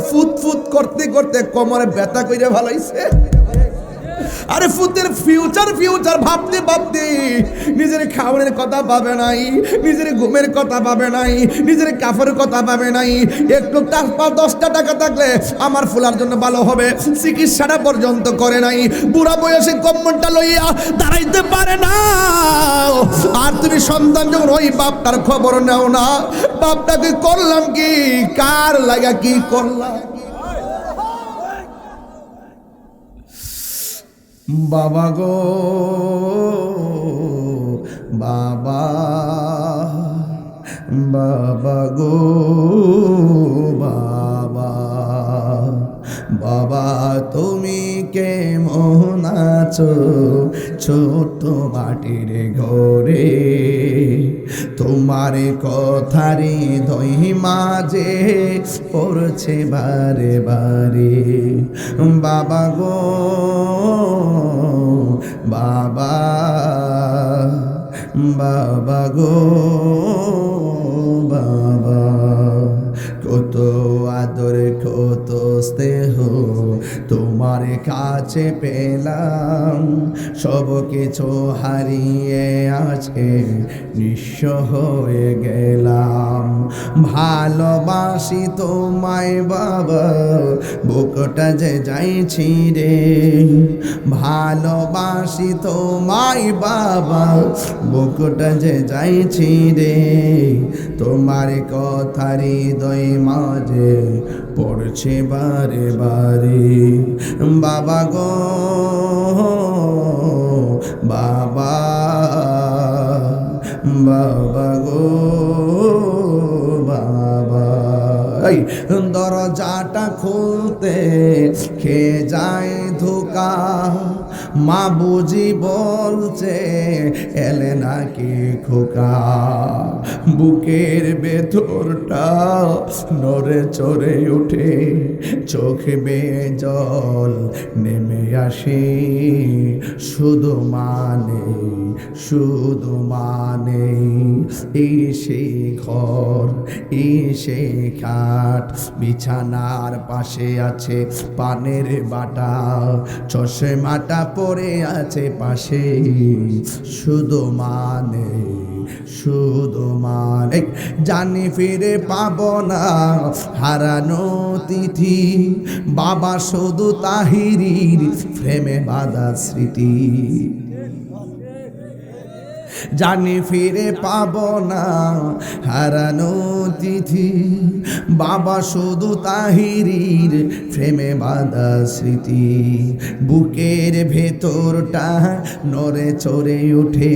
ফুট ফুট করতে করতে কোমরে ব্যথা কইরে ভালাইছে। আরে ফুতের ফিউচার ভাবতে ভাবতে নিজের খাবারের কথা পাবে নাই, নিজের ঘুমের কথা পাবে নাই, নিজের কাপড়ের কথা পাবে নাই। একটু 10টা টাকা থাকলে আমার ফুলার জন্য ভালো হবে, চিকিৎসাটা পর্যন্ত করে নাই। বুড়া বয়সে কম্বলটা লইয়া দাঁড়াইতে পারে না। আর তুমি সন্তান যখন ওই বাপটার খবর নাও না, বাপটাকে করলাম কি, কার লাগা কি করলাম। বাবা গো বাবা, বাবা গো বাবা, বাবা তুমি কেমন আছো ছোট মাটির ঘরে। তোমার কথারে দই মাঝে পড়ছে বারে বারে। বাবা গো বাবা, বাবা গো বাবা, কত আদর কত স্নেহ তোমার কাছে পেলাম, সব কিছু হারিয়ে আজকে নিঃস্ব হয়ে গেলাম। ভালোবাসি তোমায় বাবা, বুকটা যে যাইছি রে। ভালোবাসি তোমায় বাবা, বুকটা যে যাইছি রে। তোমার কথা হৃদয় মাঝে পড়ছে বারে বারে। বাবা গো বাবা, বাবা গো বাবা, এই দরজাটা খুলতে খেয়ে যায় ধোকা। মা বুঝি বলছে এলে নাকি খোকা। বুকের ভেতরটা নড়ে চড়ে ওঠে, চোখে বেয়ে জল নেমে আসে। শুধু মানে এই সেই ঘর, এই সেই খাট, বিছানার পাশে আছে পানের বাটা, চশমাটা পড়ে আছে পাশে। শুধু মানে জানি ফিরে পাবো না হারানো তিথি। বাবা শুধু তাহিরির প্রেমে বাঁধা স্মৃতি। জানি ফিরে পাবো না হারানো তিথি। বাবা শুধু তাহিরির প্রেমে বাঁধা স্মৃতি। বুকের ভেতরটা নড়ে চড়ে ওঠে,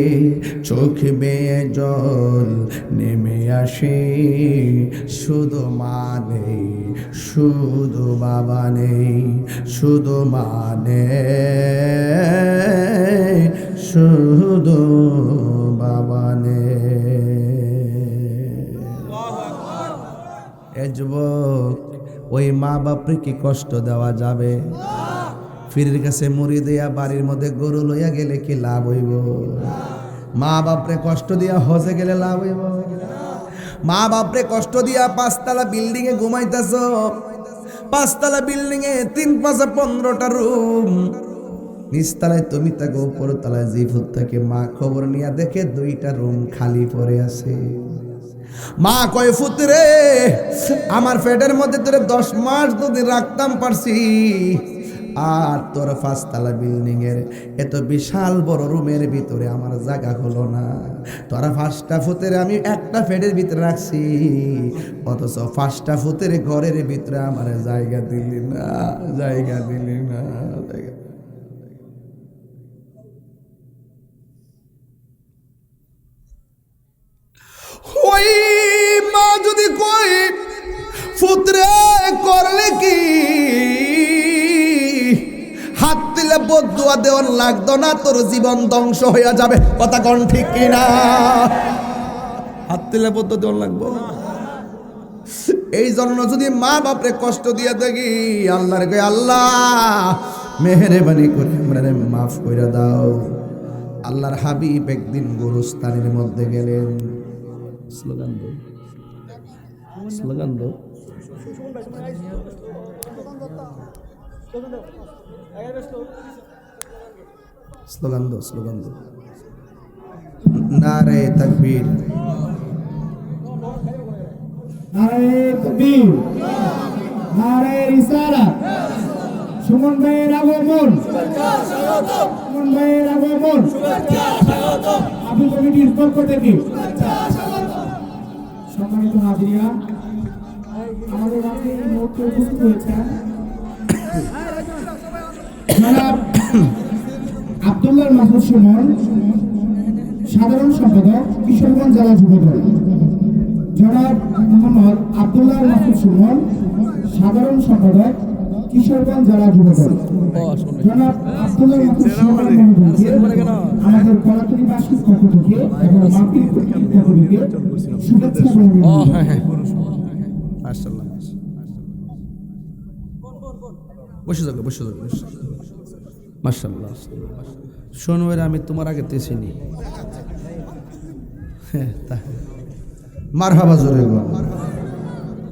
চোখ বেয়ে জল নেমে আসে। শুধু বাবা নেই, শুধু শুধু বাবা নেই। যুবক, ওই মা বাপরে কি কষ্ট দেওয়া যাবে? ফিরের কাছে মুড়ি দেয়া বাড়ির মধ্যে গরু লইয়া গেলে কি লাভ হইব? মা বাপরে কষ্ট দিয়া হজে গেলে লাভ হইব? মা বাপরে কষ্ট দিয়া 5তলা বিল্ডিং এ ঘুমাইতেছ। 5তলা বিল্ডিং এ 3-5-15টা রুম। নিচতলায় তুমি থাকো, উপরতলায় জিফুত থাকে। মা খবর নিয়ে দেখে 2টা রুম খালি পড়ে আছে। মা কয় ফুতরে, আমার পেটের মধ্যে তোরে 10 মাস যদি রাখতাম পারছি, আর তোর 5তলা বিল্ডিং এর এত বিশাল বড় রুমের ভিতরে আমার জায়গা হলো না। তোরা 5টা ফুতের আমি একটা পেটের ভিতরে রাখছি, অথচ 5টা ফুতের ঘরের ভিতরে আমার জায়গা দিলি না। ওই মা যদি কই ফুতরে করলে কি, হাত দিলে বদুয়া দেওয়ার লাগতো না, তোর জীবন ধ্বংস হয়ে যাবে। কথা কোন ঠিক কিনা? হাত দিলে বদুয়া দেওয়ার লাগবো। এই জন্য যদি মা বাপরে কষ্ট দিয়ে দেখি, আল্লাহরে কই আল্লাহ মেহেরবানি করে আপনারে মাফ কইরা দাও। আল্লাহর হাবিব একদিন গোরস্তানের মধ্যে গেলেন। স্লোগান দো, স্লোগান দো। স্লোগান দো, স্লোগান দো। নারে তাকবীর, নারে তাকবীর, নারে রিসালাত। সুমন ভাইয়ের আগমন, সুমন ভাইয়ের আগমন, আবু কমিটির পক্ষ থেকে সম্মানিত হাজিরা, আমাদের মাঝে এই মুহূর্তে উপস্থিত হয়েছেন জনাব আব্দুল্লাহ মাসুদ সুমন, সাধারণ সম্পাদক কিশোরগঞ্জ জেলা যুবদল। জনাব মোহাম্মদ আব্দুল্লাহ মাসুদ সুমন, সাধারণ সম্পাদক কিশোরগঞ্জ জেলা যুবদল। জনাব আব্দুল্লাহ মাসুদ সুমন মহোদয়কে আমাদের কলাতলীবাসীর পক্ষ থেকে এবং মাহফিল কমিটির পক্ষ থেকে শুভেচ্ছা এবং অভিনন্দন। মাশাআল্লাহ। বসে যাও, বসে যাও, মাশাআল্লাহ। শোনবের আমি তোমার আগে তে চিনি। মারহাবা জোরে গো।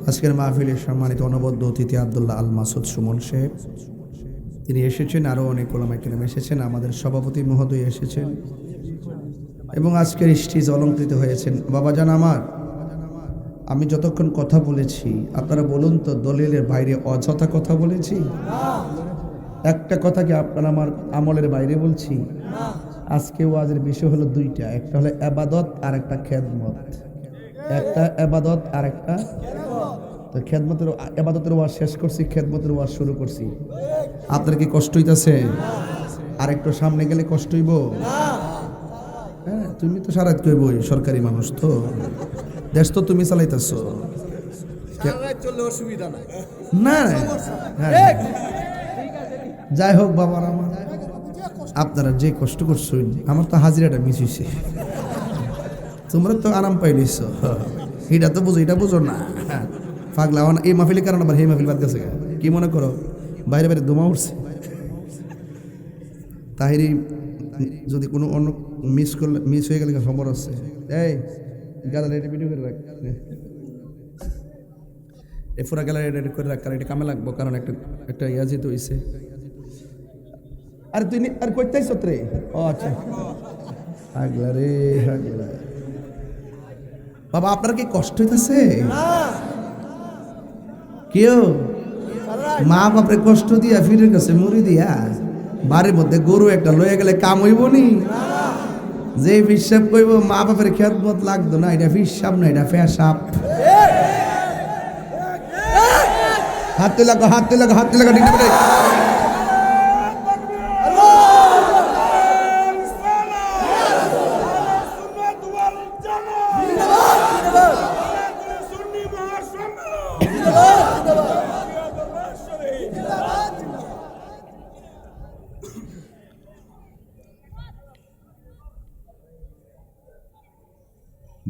আজকের মাহফিলের সম্মানিত অনবদ্য অতিথি আব্দুল্লাহ আল মাসুদ সুমন সাহেব, তিনি এসেছেন। আরও অনেক ওলামায়ে কেরাম এসেছেন, আমাদের সভাপতি মহোদয় এসেছেন এবং আজকের স্টেজ অলঙ্কৃত হয়েছেন। বাবাজান আমার, আমি যতক্ষণ কথা বলেছি আপনারা বলুন তো দলিলের বাইরে অযথা কথা বলেছি? একটা কথা কি আপনারা আমার আমলের বাইরে বলছি? আজকে ওয়াজের বিষয় হলো দুইটা, একটা হলো ইবাদত আর একটা খেদমত। একটা ইবাদত আর একটা তো খেদমতের, ইবাদতের ওয়াজ শেষ করছি, খেদমতের ওয়াজ শুরু করছি। আপনার কি কষ্ট হইতাছে? আর একটু সামনে গেলে কষ্ট হইব? হ্যাঁ, তুমি তো সারাত কইবই, সরকারি মানুষ তো, দেশ তো তুমি চালাইতেছো না। হ্যাঁ, যাই হোক বাবার আমার, আপনারা যে কষ্ট করছেন, আমার তো হাজিরাটা মিস হইছে। তোমরা তো আরাম পাইলিস, এটা তো বুঝো, এটা বুঝো না। পাগলা এই মাহফিলের কারণে আবার এই মাহফিল বাদ গেছে। কি মনে করো বাইরে বাইরে দমা উঠছে? তাহিরি যদি কোনো অন্য মিস হয়ে গেলে খবর আছে। এই গ্যালারি ভিডিও করে রাখ, এই পুরা গ্যালারি রেডি করে রাখ, কারণ এটা কামে লাগবো, কারণ একটা ইয়া যেতে হয়েছে। আর তুই আর কইতাইছ রে? ও আচ্ছা, আগলা রে আগলা। বাবা আপনার কি কষ্ট হইতেছে? কেউ মা বাপরে কষ্ট দিয়া ফিরের কাছে মুড়ি দিয়া বাড়ির মধ্যে গরু একটা লয়ে গেলে কাম হইব নি? যে হিসাব কইব মা বাপের খেদমত লাগতো না, এটা হিসাব না, এটা ফেসাব। হাত তুলে লাগো, হাত তুলে লাগো, হাত তুলে লাগো।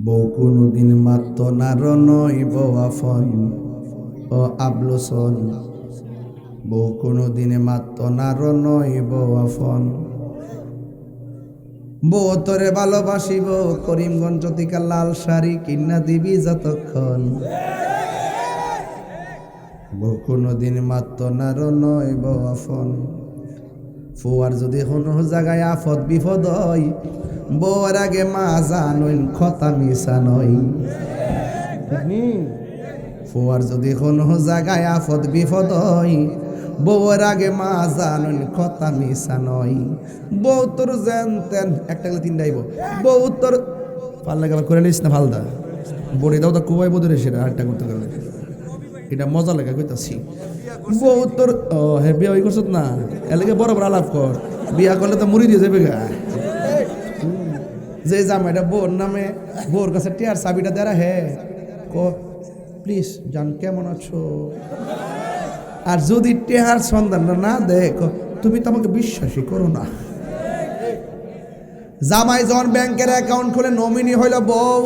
বউ কোনদিন মাত্র নার নইব আফন ও আবলুসন, বউ কোনদিন মাত্র নার নইব আফন। বউ তোরে ভালোবাসিব করিমগঞ্জ থেকে লাল শাড়ি কিনা দিবি যতক্ষণ। বউ কোনদিন মাত্র নার নইব আফন। ফুয়ার যদি কোনো জায়গায় আফদ বিপদ হয়, বউর আগে মা জানুন কথা মিশা নয়। ফুয়ার যদি কোনো জায়গায় আফদ বিপদ হয়, বউর আগে মা জানুন কথা মিশা নয়। বউ তোর জানতেন একটা গেলে তিনটা আইব, বউ তোর পাল্লা গেল করে নিস না ফালদা বড়ি দাও, তা কুবাই বোধরে সেটা আরেকটা করতে গেলে এটা মজা লাগে কইতাছি। বউ তোর হ্যাঁ বিয়া করছ না, এলাকে বড় বড় আলাপ কর, বিয়া করলে তো মুড়ি দিয়ে যাবে গা। যে জামাইটা বোর নামে, বোর কাছে টিয়ার চাবিটা দেরা হে ক প্লিজ জান কেমন আছো। আর যদি টেহার সন্ধানটা না দেখ, তুমি তো আমাকে বিশ্বাসই করো না। জামাই যখন ব্যাংকের অ্যাকাউন্ট খুলে নমিনি হইল বউ,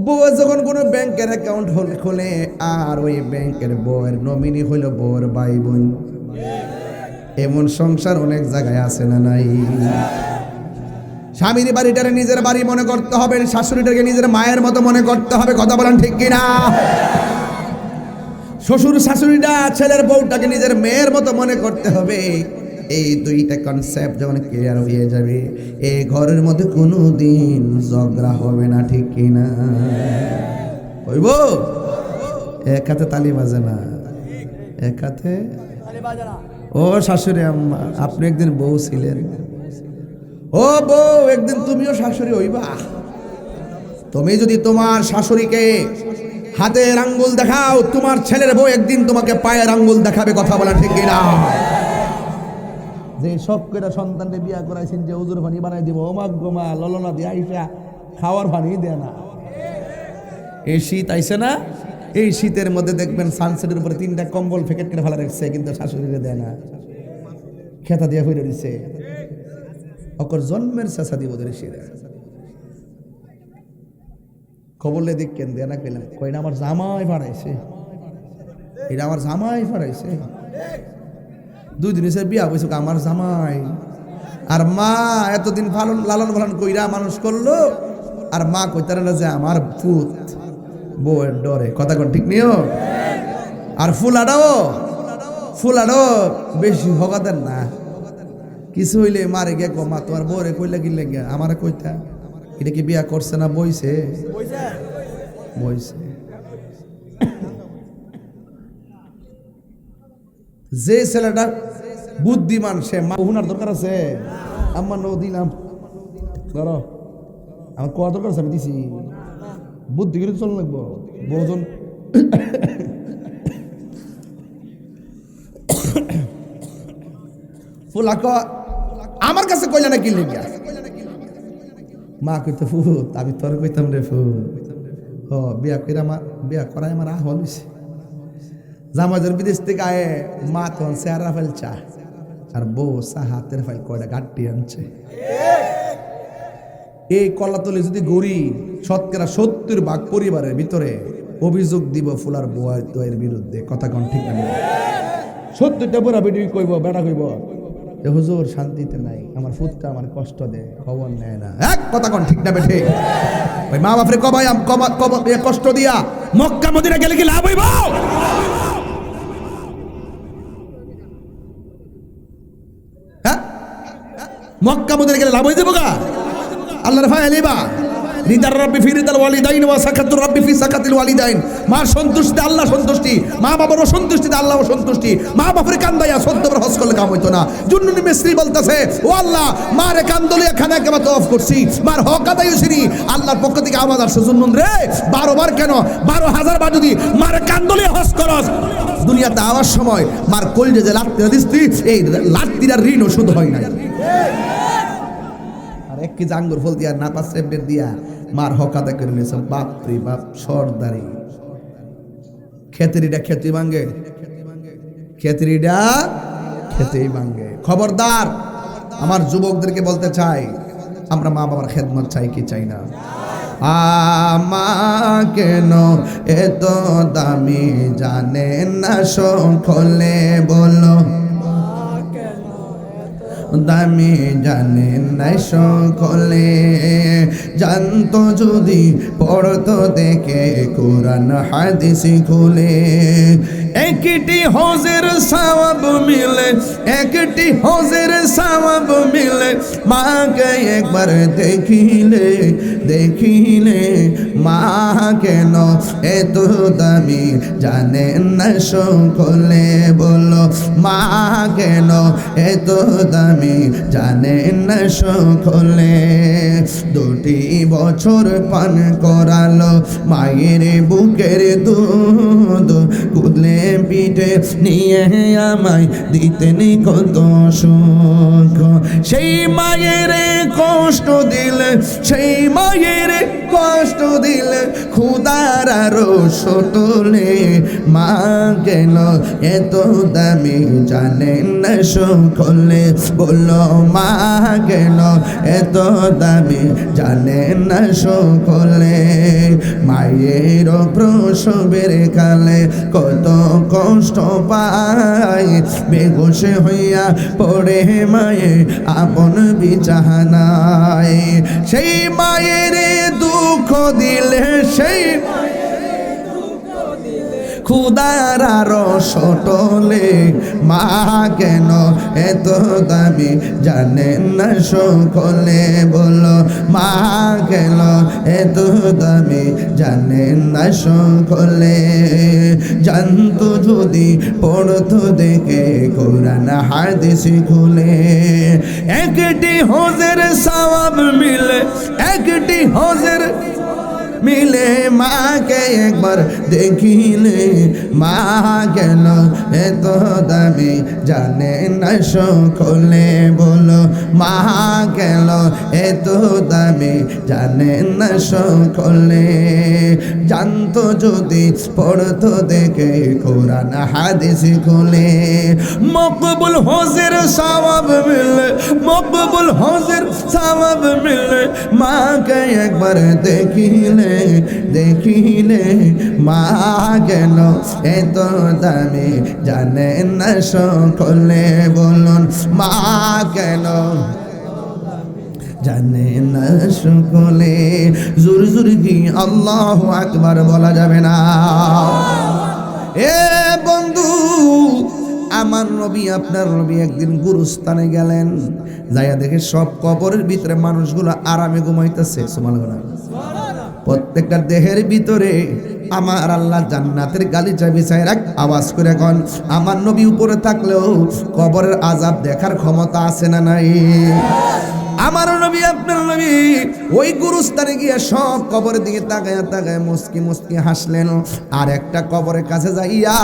বউ যখন কোনো ব্যাংকের অ্যাকাউন্ট খোলে আর ওই ব্যাংকের বউয়ের নমিনি হইল বউর ভাই বোন। এমন সংসার অনেক জায়গায় আছে না নাই? স্বামীর বাড়িটারে নিজের বাড়ি মনে করতে হবে, শাশুড়িটাকে নিজের মায়ের মতো মনে করতে হবে। কথা বলেন ঠিক কিনা? শ্বশুর শাশুড়িটা ছেলের বউটাকে নিজের মেয়ের মতো মনে করতে হবে। এই দুইটা কনসেপ্ট যখন ক্লিয়ার হয়ে যাবে, এই ঘরের মধ্যে কোনো দিন ঝগড়া হবে না। ঠিক কিনা? হইব? এক হাতে তালি বাজে না, এক হাতে। ও শাশুড়ি আম্মা, আপনি একদিন বউ ছিলেন। ও বউ, একদিন তুমিও শাশুড়ি হইবা। তুমি যদি তোমার শাশুড়িকে হাতের আঙ্গুল দেখাও, তোমার ছেলের বউ একদিন তোমাকে পায়ের আঙ্গুল দেখাবে। কথা বলা ঠিক কিনা? যে সব করে সন্তানকে বিয়া করাইছেন, যে হুজুর পানি বানাই দিব, ও মা গো মা, ললনা দিয়ে আইসা খাওয়ার পানি দেয় না। এই শীত আইছে না, এই শীতের মধ্যে দেখবেন সানসেটের উপরে 3টা কম্বল প্যাকেট করে ফেলা রাখছে, কিন্তু শাশুড়িকে দেয় না, খেতা দিয়া ফিরে দিচ্ছে। অকর জন্মের চেঁচা দিব ধরে সে খবরলে দিক কেন দেয় না পেলাম, কয়না আমার জামাই ফাড়াইছে, এটা আমার জামাই ফাড়াইছে। 2 দিন এসে বিয়া হয়েছে আমার জামাই। আর মা এতদিন লালন পালন কইরা মানুষ করলো, আর মা কইতারে না যে আমার পুত বউয়ের ডরে। কথা কন ঠিক নিও? আর ফুলাডাও বেশি হগাতেন না, কিছু হইলে মারে গে মা তোমার বউরে কইলে গিলে গে আমারে কইতা, এটা কি বিয়া করছে না বইছে? যে ছেলেটা বুদ্ধিমান, সে মা হুনার দরকার আছে। আমার নৌ দিলাম, ধরো আমার কোয়া দরকার আছে, আমি দিছি। বুদ্ধি করে চল লাগবো। বহুজন ফুলাক আমার কাছে কইলা না কি লেগে, মা কইতে ফুত, আমি তোর কইতাম রে ফুত। ও বিয়া করে আমার বিয়া করাই আমার আহ্বান হয়েছে। জামাজের বিদেশ থেকে আয়ে মা তখন চেহারা ফাইল চা, আর বউ চা হাতের ফাইল কয়টা গাঁটি আনছে। এই কলাতলে যদি গড়ি, শতকরা 70% পরিবারের ভিতরে অভিযোগ দিব ফুলার বউয়ের বিরুদ্ধে। কথা কোন ঠিক না? 70টা বুড়া বেটি কইব, বেটা কইব যে হুজুর শান্তিতে নাই, আমার ফুটটা আমার কষ্ট দেয়, খবর নেয় না। এক কথা কোন ঠিক না বেঠে? ওই মা বাপরে কষ্ট দিয়া মক্কা মদিনা গেলে কি লাভ হইব? হ্যাঁ, মক্কা মদিনা গেলে লাভ হয়ে যাবো গা? আল্লাহর ভয় আলিবা রিদার রাব্বি ফি রিদাল ওয়ালিদাইন ওয়া সাকাতুর রাব্বি ফি সাকাতিল ওয়ালিদাইন। মা সন্তুষ্টি আল্লাহ সন্তুষ্টি, মা বাবার সন্তুষ্টিতে আল্লাহ সন্তুষ্টি। মা বাপের কান্দাইয়া 14 বার হজ করলে কাম হইতো না। জুন্নুনি মিস্ত্রি বলতেছে, ও আল্লাহ মারে কান্দলিয়া খানা কেমন তওয়াফ করছি, মার হক আদায় হইছিনি, আল্লাহর পক্ষ থেকে আওয়াজ আসছে, জুন্নুন রে 12 বার কেন 12,000 বার যদি মারে কান্দলিয়া হজ করস, দুনিয়াতে আওয়ার সময় মার কলজে যে লাত্তিরা দিস্তি, এই লাত্তিরার ঋণও শুধু হয় না। আর 1 কেজি আঙ্গুর ফল দিয়া না 5 সেপ্টের দিয়া মার হক আদায় করে নিয়েছে। বাপ রে বাপ, সর্দারি। খেতেরিটা খেতে ভাঙ্গে, খেতেরিটা খেতেই ভাঙ্গে। খবরদার, আমার যুবকদেরকে বলতে চাই, আমরা মা বাবার খেদমত চাই কি চাই না? আমা কেন এত দামি জানে না সকলে, বলো দামি জানে না সকলে, জানতো যদি পড়তো দেখে কোরআন হাদিস খুলে। একটি হজের সওয়াব মিলে, একটি হজের সওয়াব মিলে, মাকে একবার দেখিলে, দেখিলে মা কেন এত দামি জানে না সকলে, বলো মা কেন এত দামি জানে না সকলে। 2 বছর পান করালো মায়ের বুকের দুধ, কুদলে পিঠে নিয়ে আমায় দিতেন কত সুখ। সেই মায়ের কষ্ট দিলে, সেই মায়ের কষ্ট দিলে খুদার আরো তোলে, মা কেন এত দামি জানেন না সকলে, বললো মা কেন এত দামি জানেন না সকলে। মা মায়ের প্রসবের কালে কত কষ্ট পায়, বেহুশ হইয়া পড়ে মায়ে আপন বিছানায়। সেই মায়ের দুঃখ দিলে সেই খুদার রসটলে মা কেন এত দামি জানেন না সকলে, বলো মা কেন এত দামি জানেন না সকলে। জানতো যদি পড়তো দেখে কোরআন হাদিস খুলে, একটি হজের সওয়াব মিলে, একটি হজের মিলে মাকে একবার দেখিলে মা কেন এত দামি জানে না সকলে, বলো মা কেন এত দামি জানে না সকলে। জানতো যদি পড়তো দেখে কোরআন হাদিস খুলে, মকবুল হজের সওয়াব মিলে, মকবুল হজের সওয়াব মিলে মাকে একবার দেখিলে, দেখিলে মা কেন এত দামি জানে না সকলে, বলুন মা কেন জানে না সকলে। জোর জোর কি আল্লাহু আকবার বলা যাবে না? এ বন্ধু, আমার নবী আপনার নবী একদিন গুরুস্থানে গেলেন, যাইয়া দেখে সব কবরের ভিতরে মানুষগুলো আরামে ঘুমাইতেছে। সুবহানাল্লাহ। প্রত্যেকটা দেহের ভিতরে আমার আল্লাহ জান্নাতের গালিচা বিছায় রাখ। আওয়াজ করে কোন আমার নবী উপরে থাকলেও কবরের আযাব দেখার ক্ষমতা আছে না নাই? আমার নবী আপনার নবী ওই গুরুস্থানে গিয়ে সব কবরের দিকে তাকায় তাকায় মুস্কি মুস্কি হাসলেন। আর একটা কবরের কাছে যাইয়া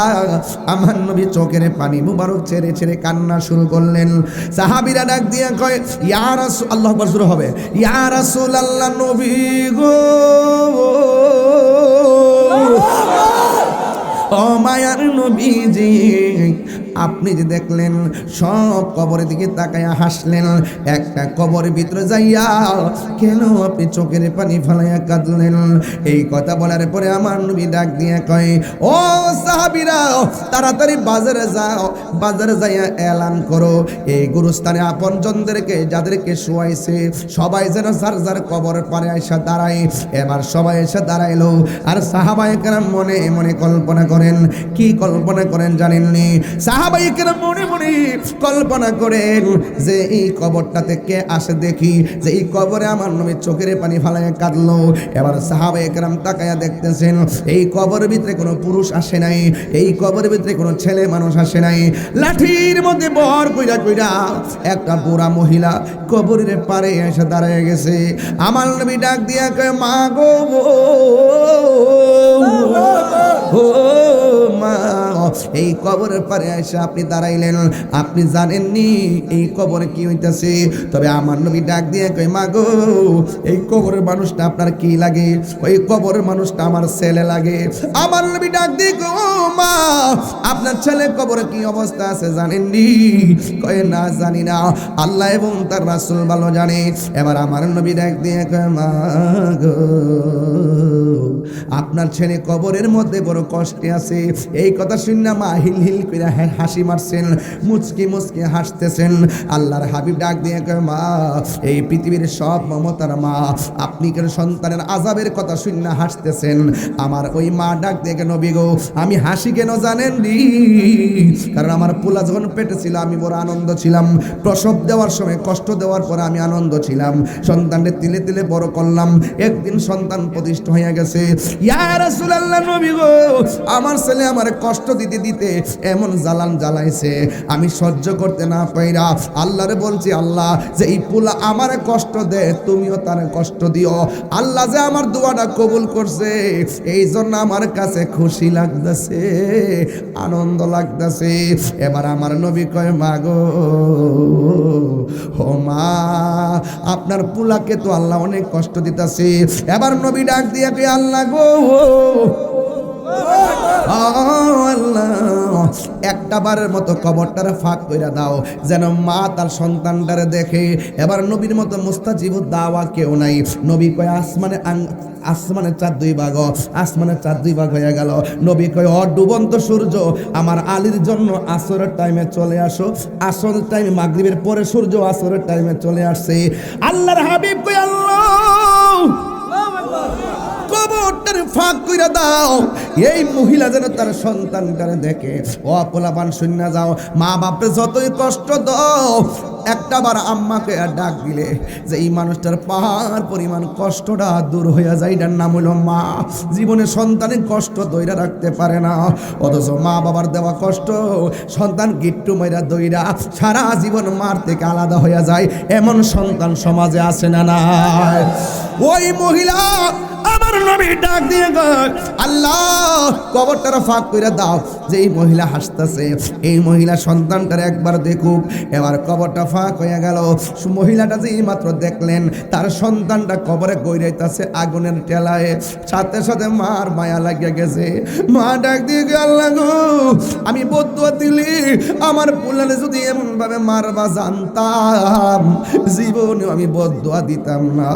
আমার নবী চোখের পানি মুবারক ছেড়ে ছেড়ে কান্না শুরু করলেন। সাহাবীরা ডাক দিয়া কয়, ইয়া রাসূল, আল্লাহু আকবার শুরু হবে, ইয়া রাসূলুল্লাহ নবী গো, ও মায়ার নবীজি, আপনি যে দেখলেন সব কবরের দিকে তাকায়া হাসলেন, একটা কবরের ভিতরে যাইয়া কেন আপনি চোখের পানি ফেলাইয়া কাঁদলেন? এই কথা বলার পরে আমার নবী ডাক দিয়ে কয়, ও সাহাবীরা, তাড়াতাড়ি বাজারে যাও, বাজারে যাইয়া এলান করো এই গুরুস্থানে আপনজনদেরকে যাদেরকে শোয়াইছে সবাই যেন যার যার কবরের পারে এসে দাঁড়ায়। এবার সবাই এসে দাঁড়াইলো। আর সাহাবায়ে কেরাম মনে মনে কল্পনা করেন, কি কল্পনা করেন জানেননি? সাহাবায়ে কেরাম মনে মনে কল্পনা করেন যে এই কবরটাতে কে আসে দেখি, যে এই কবরে আমার নবী চোখের পানি ফালাইয়া কাঁদলো। এবার সাহাবায়ে কেরাম তাকায়া দেখতেছেন এই কবরের ভিতরে কোনো পুরুষ আসে নাই, এই কবরের ভিতরে কোনো ছেলে মানুষ আসে নাই। লাঠির মধ্যে বর কইরা কইরা একটা বুড়া মহিলা কবরের পারে এসে দাঁড়ায় গেছে। আমার নবী ডাক দিয়া কয়, মা গো, ও মা, এই কবরের পারে এসে আপনি দাঁড়াইলেন, আপনি জানেননি এই কবরে কি হইতাছে? তবে আমার নবী ডাক দিয়ে কই, মা গো, এই কবরের মানুষটা আপনার কি লাগে? ওই কবরের মানুষটা আমার ছেলে লাগে। আমার নবী ডাক দিয়ে কই, ও মা, আপনার ছেলে কবরে কি অবস্থা আছে জানেননি? কয়, না জানি না, আল্লাহ এবং তার রাসূল ভালো জানে। এবার আমার নবী ডাক দিয়ে কয়, মা গো, আপনার ছেলে কবরের মধ্যে বড় কষ্টে আছে। এই কথা শুনে মা হিল হিল করে হাসি মারছেন, মুচকি মুচকি হাসতেছেন। আল্লাহর হাবিব ডাক দিয়ে কয়, মা, এই পৃথিবীর সব মমতার মা, আপনি কেন সন্তানের আযাবের কথা শুনে হাসতেছেন? আমার ওই মা ডাক দিয়ে, নবী গো, আমি হাসি কেন জানেন নি? কারণ আমার পোলা যখন পেটে ছিল আমি বড় আনন্দ ছিলাম। প্রসব দেওয়ার সময় কষ্ট দেওয়ার পরে আমি আনন্দ ছিলাম। সন্তানকে তিলে তিলে বড় করলাম, একদিন সন্তান প্রতিষ্ঠিত হয়ে গেছে। ইয়া রাসূলুল্লাহ নবী গো, আমার ছেলে আমার কষ্ট দিতে দিতে এমন জ্বালান জ্বালাইছে, আমি সহ্য করতে না পাইরা আল্লাহরে বলছি, আল্লাহ, যে এই পোলা আমার কষ্ট দে, তুমিও তার কষ্ট দিও। আল্লাহ যে আমার দোয়াটা কবুল করছে, এই জন্য আমার কাছে খুশি লাগতেছে, আনন্দ লাগতেছে। এবার আমার নবী কয়, মা গো, ও মা, আপনার পোলাকে তো আল্লাহ অনেক কষ্ট দিতেছে। এবার নবী ডাক দিয়ে কয়, আল্লাহ গো, আল্লাহ, একটা বারের মতো কবরটার ফাঁক কইরা দাও, যেন মা তার সন্তানটারে দেখে। এবার নবীর মতো মুস্তাজিবুদ দাওয়া কেউ নাই। নবী কয় আসমানের চার দুই ভাগ, আসমানের চার দুই ভাগ হয়ে গেল। নবী কয় ডুবন্ত সূর্য আমার আলীর জন্য আসরের টাইমে চলে আসো। আসরের টাইমে মাগরিবের পরে সূর্য আসরের টাইমে চলে আসছে। আল্লাহর হাবিব কয় আল্লাহ কবরটার ফাঁক কইরা দাও, এই মহিলা যেন তার সন্তানটারে দেখে। ও পোলাপান শূন্য যাও, মা বাপরে যতই কষ্ট দাও, একটা বার আম্মাকে ডাক দিলে যে এই মানুষটার পাহাড় পরিমাণ কষ্টটা দূর হইয়া যায়। এটার নাম হলো মা। জীবনে সন্তানের কষ্ট দইরা রাখতে পারে না, অথচ মা বাবার দেওয়া কষ্ট সন্তান গিট্টু মাইরা দইরা সারা জীবন মার থেকে আলাদা হইয়া যায়। এমন সন্তান সমাজে আছে না নাই? ওই মহিলা আমার নবী ডাক দিয়ে কয় আল্লাহ কবরটার ফাঁক কইরা দাও। যে এই মহিলা হাসতেছে, এই মহিলা সন্তানটার একবার দেখুক। এবার কবরটা ফাঁক হয়ে গেল। মহিলাটা যে মাত্র দেখলেন তার সন্তানটা কবরে গইরাইতেছে আগুনের টেলায়, সাথে সাথে মার মায়া লাগিয়া গেছে। মা ডাক দিয়ে গেল আল্লাহ গো, আমি বদুয়া দিলি আমার পোলারে যদি এমন ভাবে মারবা জানতাম জীবনে আমি বদুয়া দিতাম না।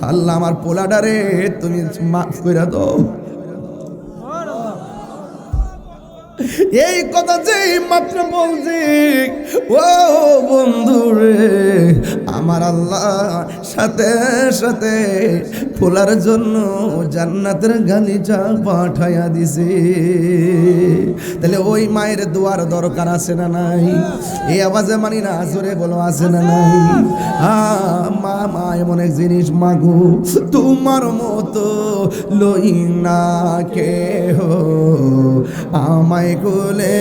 আল্লাহ আমার পোলাডারে তুমি মাফ করে দাও। এই কথা যেই মাত্র বলছি, ও বন্ধু রে, আমার আল্লাহ সাথে সাথে ফুলার জন্য জান্নাতের গালিচা পাঠাইয়া দিছে। তাহলে ওই মায়ের দোয়ার দরকার আছে না নাই? এই আওয়াজে মানি না, জোরে বলো আছে না নাই? মা মা এমন এক জিনিস মাগো, তোমার মতো লই না কেহ আমায় কোলে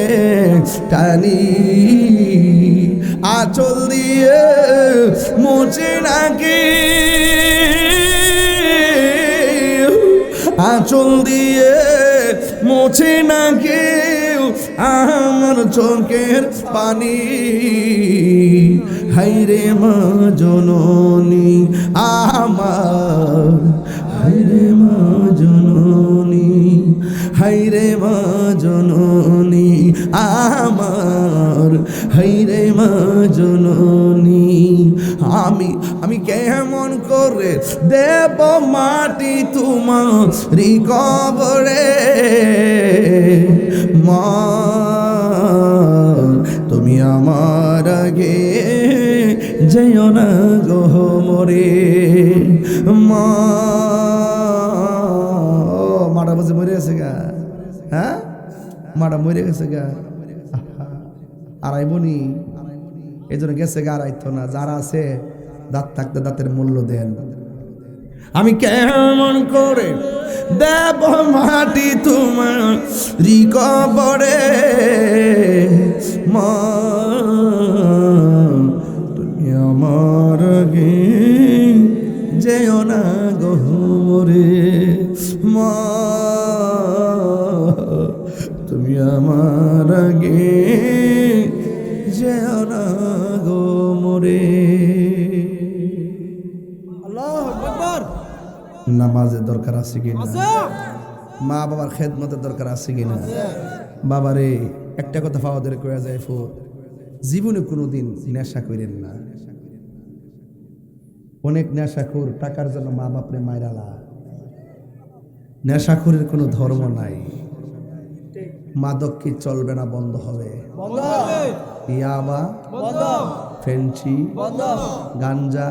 টানি, আঁচল দিয়ে মুছে নাকি, আঁচল দিয়ে মুছে নাকি আমার চোখের পানি। হাইরে মা জননী আমার, হাইরে মা জননী, হাইরে মা জননী আমার, হাইরে মা জননী। আমি কেমন করে দেব মাটি তোমারি কবরে, মা তুমি আমার আগে যেও না গো মরে। মা মাটা বসে মরে গেছে গা, হ্যাঁ মাটা মরে গেছে গা, আড়াইবনি এই জন্য গেছে গা, আড়াইতো না। যারা আছে দাঁত থাকতে দাঁতের মূল্য দেন। আমি কেমন করে দেব মাটি তোমার কবরে, মা তুমি আমার আগে যেও না গো মরে, মা তুমি আমার আগে যেও না গো মরে। নামাজের দরকার আছে কিনা? মা বাবার খেদমতের দরকার আছে কিনা? বাবারে একটা কথা ফাওয়াদের কয়া যায়, জীবনে কোনোদিন নেশা করেন না। অনেক নেশাখোর টাকার জন্য মা বাপরে মাইরালা। নেশাখোরের কোনো ধর্ম নাই। মাদক কি চলবে না? বন্ধ হবে। ইয়াবা, ফেন্সি, গাঞ্জা,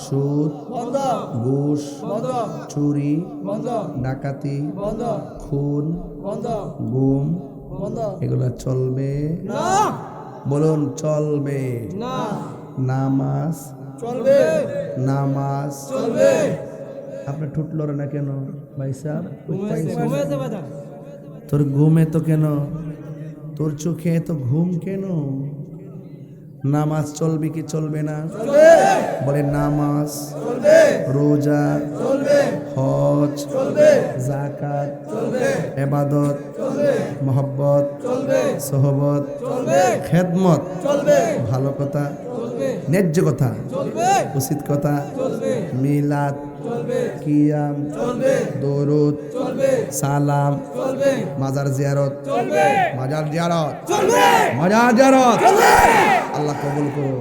সুদ, ঘুষ, চুরি, ডাকাতি, খুন, গুম, এগুলো চলবে না। বলুন চলবে না। নামাজ চলবে, নামাজ চলবে। আপনি ঠুট লড়ে না কেন ভাই সাহেব? তোর ঘুমে তো কেন, তোর চোখে তো ঘুম কেন? নামাজ চলবে কি চলবে না? বলে নামাজ চলবে, রোজা চলবে, হজ চলবে, যাকাত চলবে, ইবাদত চলবে, মহব্বত চলবে, সোহবত চলবে, খেদমত চলবে, ভালো কথা চলবে, ন্যায্য কথা চলবে, উচিত কথা চলবে, মিলাদ চলবে, কিয়াম চলবে, দরুদ চলবে, সালাম চলবে, মাজার জিয়ারত চলবে, মাজার জিয়ারত চলবে, মাজার জিয়ারত চলবে। আল্লাহ কবুল করো।